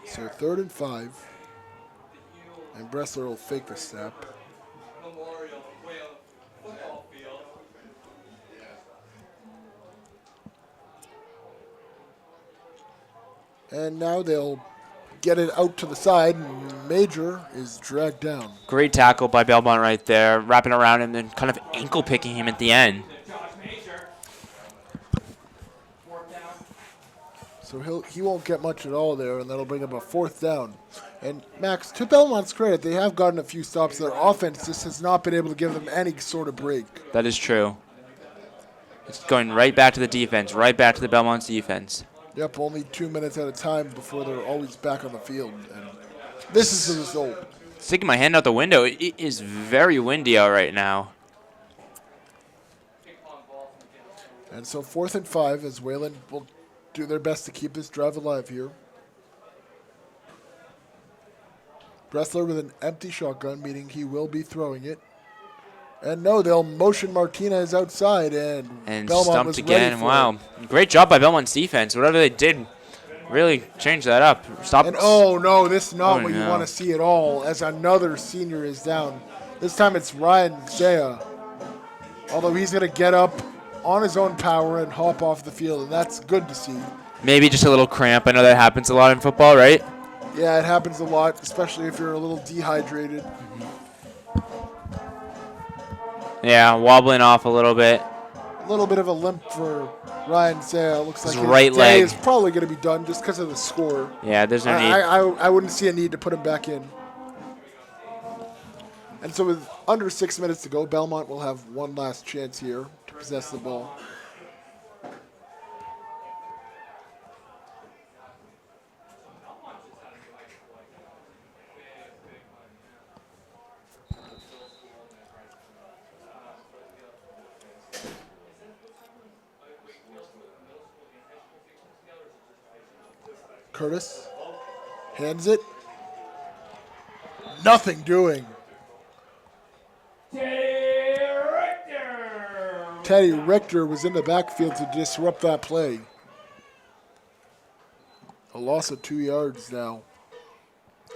So 3rd and 5. And Bressler will fake the snap. And now they'll get it out to the side, and Major is dragged down. Great tackle by Belmont right there, wrapping around him and kind of ankle picking him at the end. So he won't get much at all there, and that'll bring up a 4th down. And Max, to Belmont's credit, they have gotten a few stops. Their offense just has not been able to give them any sort of break. That is true. It's going right back to the defense, right back to the Belmont's defense. Yep, only 2 minutes at a time before they're always back on the field. And this is the result. Sticking my hand out the window. It is very windy out right now. And so 4th and 5 as Wayland will do their best to keep this drive alive here. Bressler with an empty shotgun, meaning he will be throwing it. And no, they'll motion Martinez outside, and Belmont stumped was again. ready for Wow. it. Great job by Belmont's defense. Whatever they did, really changed that up. Stop. And oh no, this is not Oh, what you no. want to see at all, as another senior is down. This time it's Ryan Zaya. Although he's going to get up on his own power and hop off the field, and that's good to see. Maybe just a little cramp. I know that happens a lot in football, right? Yeah, it happens a lot, especially if you're a little dehydrated. Yeah, wobbling off a little bit. A little bit of a limp for Ryan Zaya. Looks like His his right day leg. is probably going to be done just because of the score. Yeah, there's no need. I wouldn't see a need to put him back in. And so with under 6 minutes to go, Belmont will have one last chance here to possess the ball. Curtis hands it. Nothing doing. Teddy Richter was in the backfield to disrupt that play. A loss of 2 yards now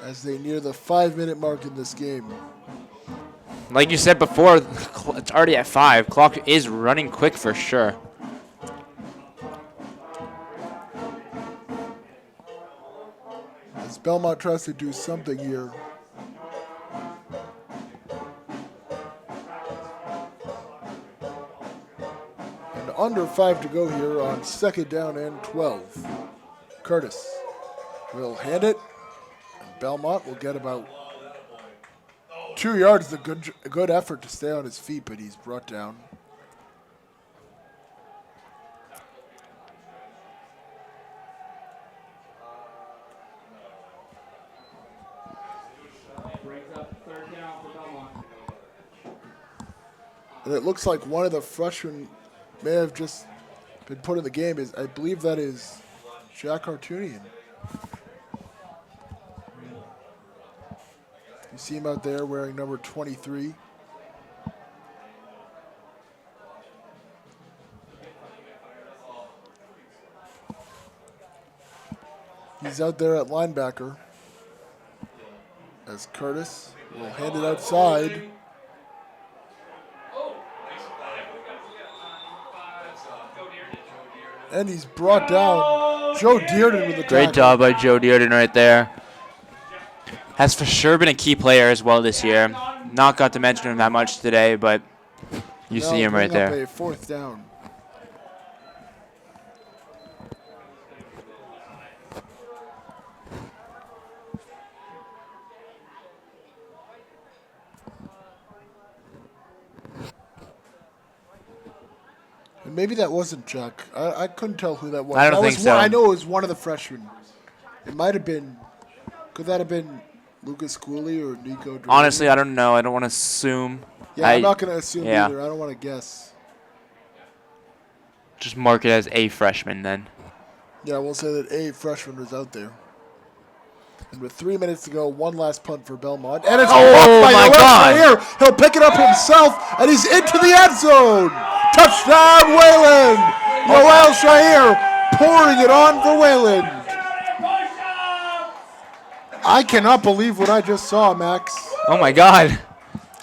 as they near the 5-minute mark in this game. Like you said before, it's already at 5. Clock is running quick for sure. As Belmont tries to do something here. And under 5 to go here on 2nd down and 12. Curtis will hand it, and Belmont will get about 2 yards. A good effort to stay on his feet, but he's brought down. And it looks like one of the freshmen may have just been put in the game. I believe that is Jack Hartunian. You see him out there wearing number 23. He's out there at linebacker as Curtis will hand it outside. And he's brought down Joe Dearden with a tackle. Great job by Joe Dearden right there. Has for sure been a key player as well this year. Not got to mention him that much today, but you see him right Now there. a 4th down. And maybe that wasn't Chuck. I couldn't tell who that was. I don't think so. I know it was one of the freshmen. It might have been. Could that have been Lucas Cooley or Nico Durante? Honestly, I don't know. I don't want to assume. Yeah, I'm not going to assume yeah. either. I don't want to guess. Just mark it as a freshman then. Yeah, we'll say that a freshman was out there. And with 3 minutes to go, one last punt for Belmont. And it's blocked by my God. Here. He'll pick it up himself, and he's into the end zone. Touchdown, Wayland. Yoel Shahir pouring it on for Wayland. I cannot believe what I just saw, Max. Oh, my God.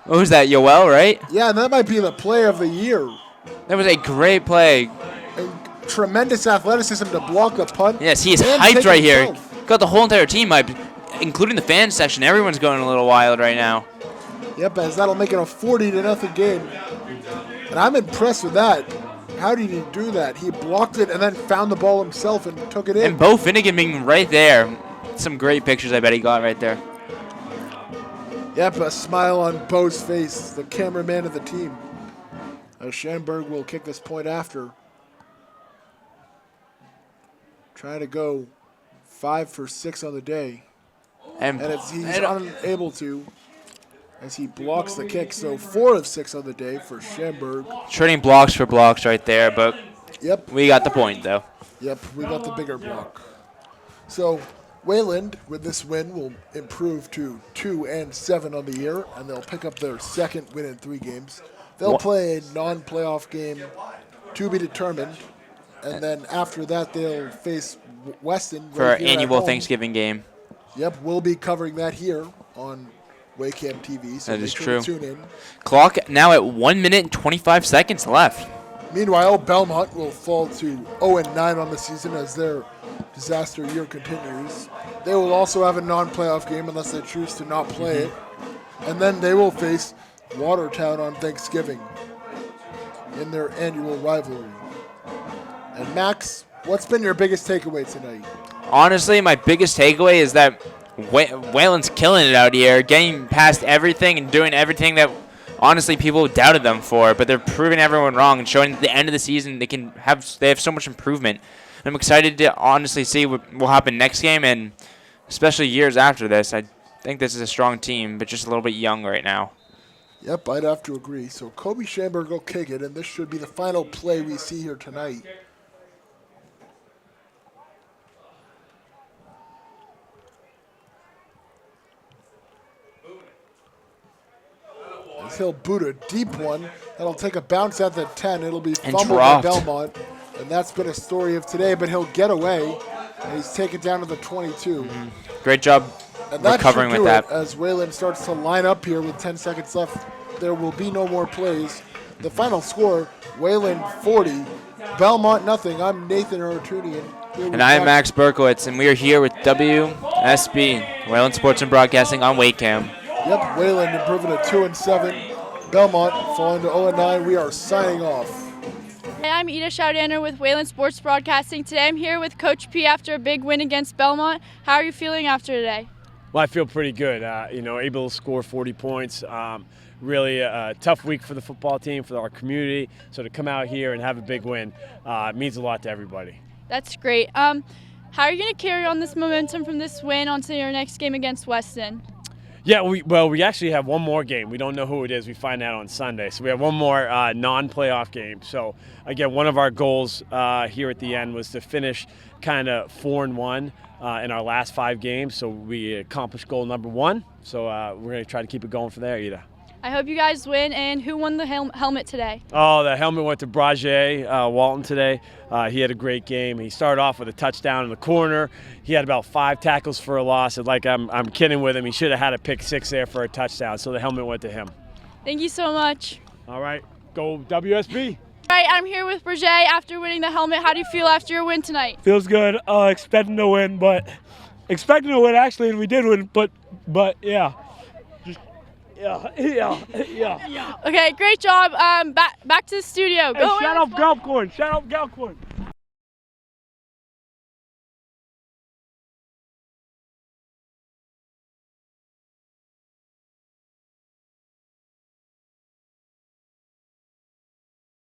What was that, Yoel, right? Yeah, and that might be the play of the year. That was a great play. Tremendous athleticism to block a punt. Yes, he is and hyped take right here. himself. Got the whole entire team hyped, including the fan section. Everyone's going a little wild right now. Yep, as that'll make it a 40-0 game. And I'm impressed with that. How did he do that? He blocked it and then found the ball himself and took it in. And Bo Finnegan being right there. Some great pictures I bet he got right there. Yep, a smile on Bo's face, the cameraman of the team. As Schamberg will kick this point after. Trying to go 5 for 6 on the day. And he's unable to as he blocks the kick. So 4 of 6 on the day for Schamberg. Trading blocks for blocks right there, but yep, we got the point, though. Yep, we got the bigger block. So Wayland, with this win, will improve to 2-7 on the year, and they'll pick up their second win in 3 games. They'll play a non-playoff game to be determined, and then after that they'll face Weston for our annual Thanksgiving game. Yep, we'll be covering that here on Waycam TV. So that is true. true. Tune in. Clock now at 1 minute and 25 seconds left. Meanwhile, Belmont will fall to 0-9 on the season as their disaster year continues. They will also have a non-playoff game unless they choose to not play it, and then they will face Watertown on Thanksgiving in their annual rivalry. And Max, what's been your biggest takeaway tonight? Honestly, my biggest takeaway is that Wayland's killing it out here, getting past everything and doing everything that honestly people doubted them for, but they're proving everyone wrong and showing at the end of the season they have so much improvement. And I'm excited to honestly see what will happen next game, and especially years after this. I think this is a strong team, but just a little bit young right now. Yep, I'd have to agree. So Kobe Schamberg will kick it, and this should be the final play we see here tonight. As he'll boot a deep one. That'll take a bounce at the 10. It'll be fumbled by Belmont. And that's been a story of today, but he'll get away. And he's taken down to the 22. Great job recovering with that. As Wayland starts to line up here with 10 seconds left, there will be no more plays. The final score, Wayland 40, Belmont nothing. I'm Nathan Artunian. And I'm Max Berkowitz, and we are here with WSB, Wayland Sports and Broadcasting on Waycam. Yep, Wayland improving to 2-7. Belmont falling to 0-9. We are signing off. Hey, I'm Ida Schaudander with Wayland Sports Broadcasting. Today I'm here with Coach P after a big win against Belmont. How are you feeling after today? Well, I feel pretty good. Able to score 40 points. Really a tough week for the football team, for our community. So to come out here and have a big win means a lot to everybody. That's great. How are you going to carry on this momentum from this win onto your next game against Weston? Yeah, we actually have one more game. We don't know who it is. We find out on Sunday. So we have one more non-playoff game. So, again, one of our goals here at the end was to finish kind of 4-1 in our last 5 games. So we accomplished goal number 1. So we're going to try to keep it going from there, Ida. I hope you guys win. And who won the helmet today? Oh, the helmet went to Brajay Walton today. He had a great game. He started off with a touchdown in the corner. He had about 5 tackles for a loss. And I'm kidding with him. He should have had a pick 6 there for a touchdown. So the helmet went to him. Thank you so much. All right, go WSB. All right, I'm here with Brajay after winning the helmet. How do you feel after your win tonight? Feels good. Expecting to win actually, and we did win. But yeah. Yeah. Okay, great job. Back to the studio. Hey, shout out Galcorn.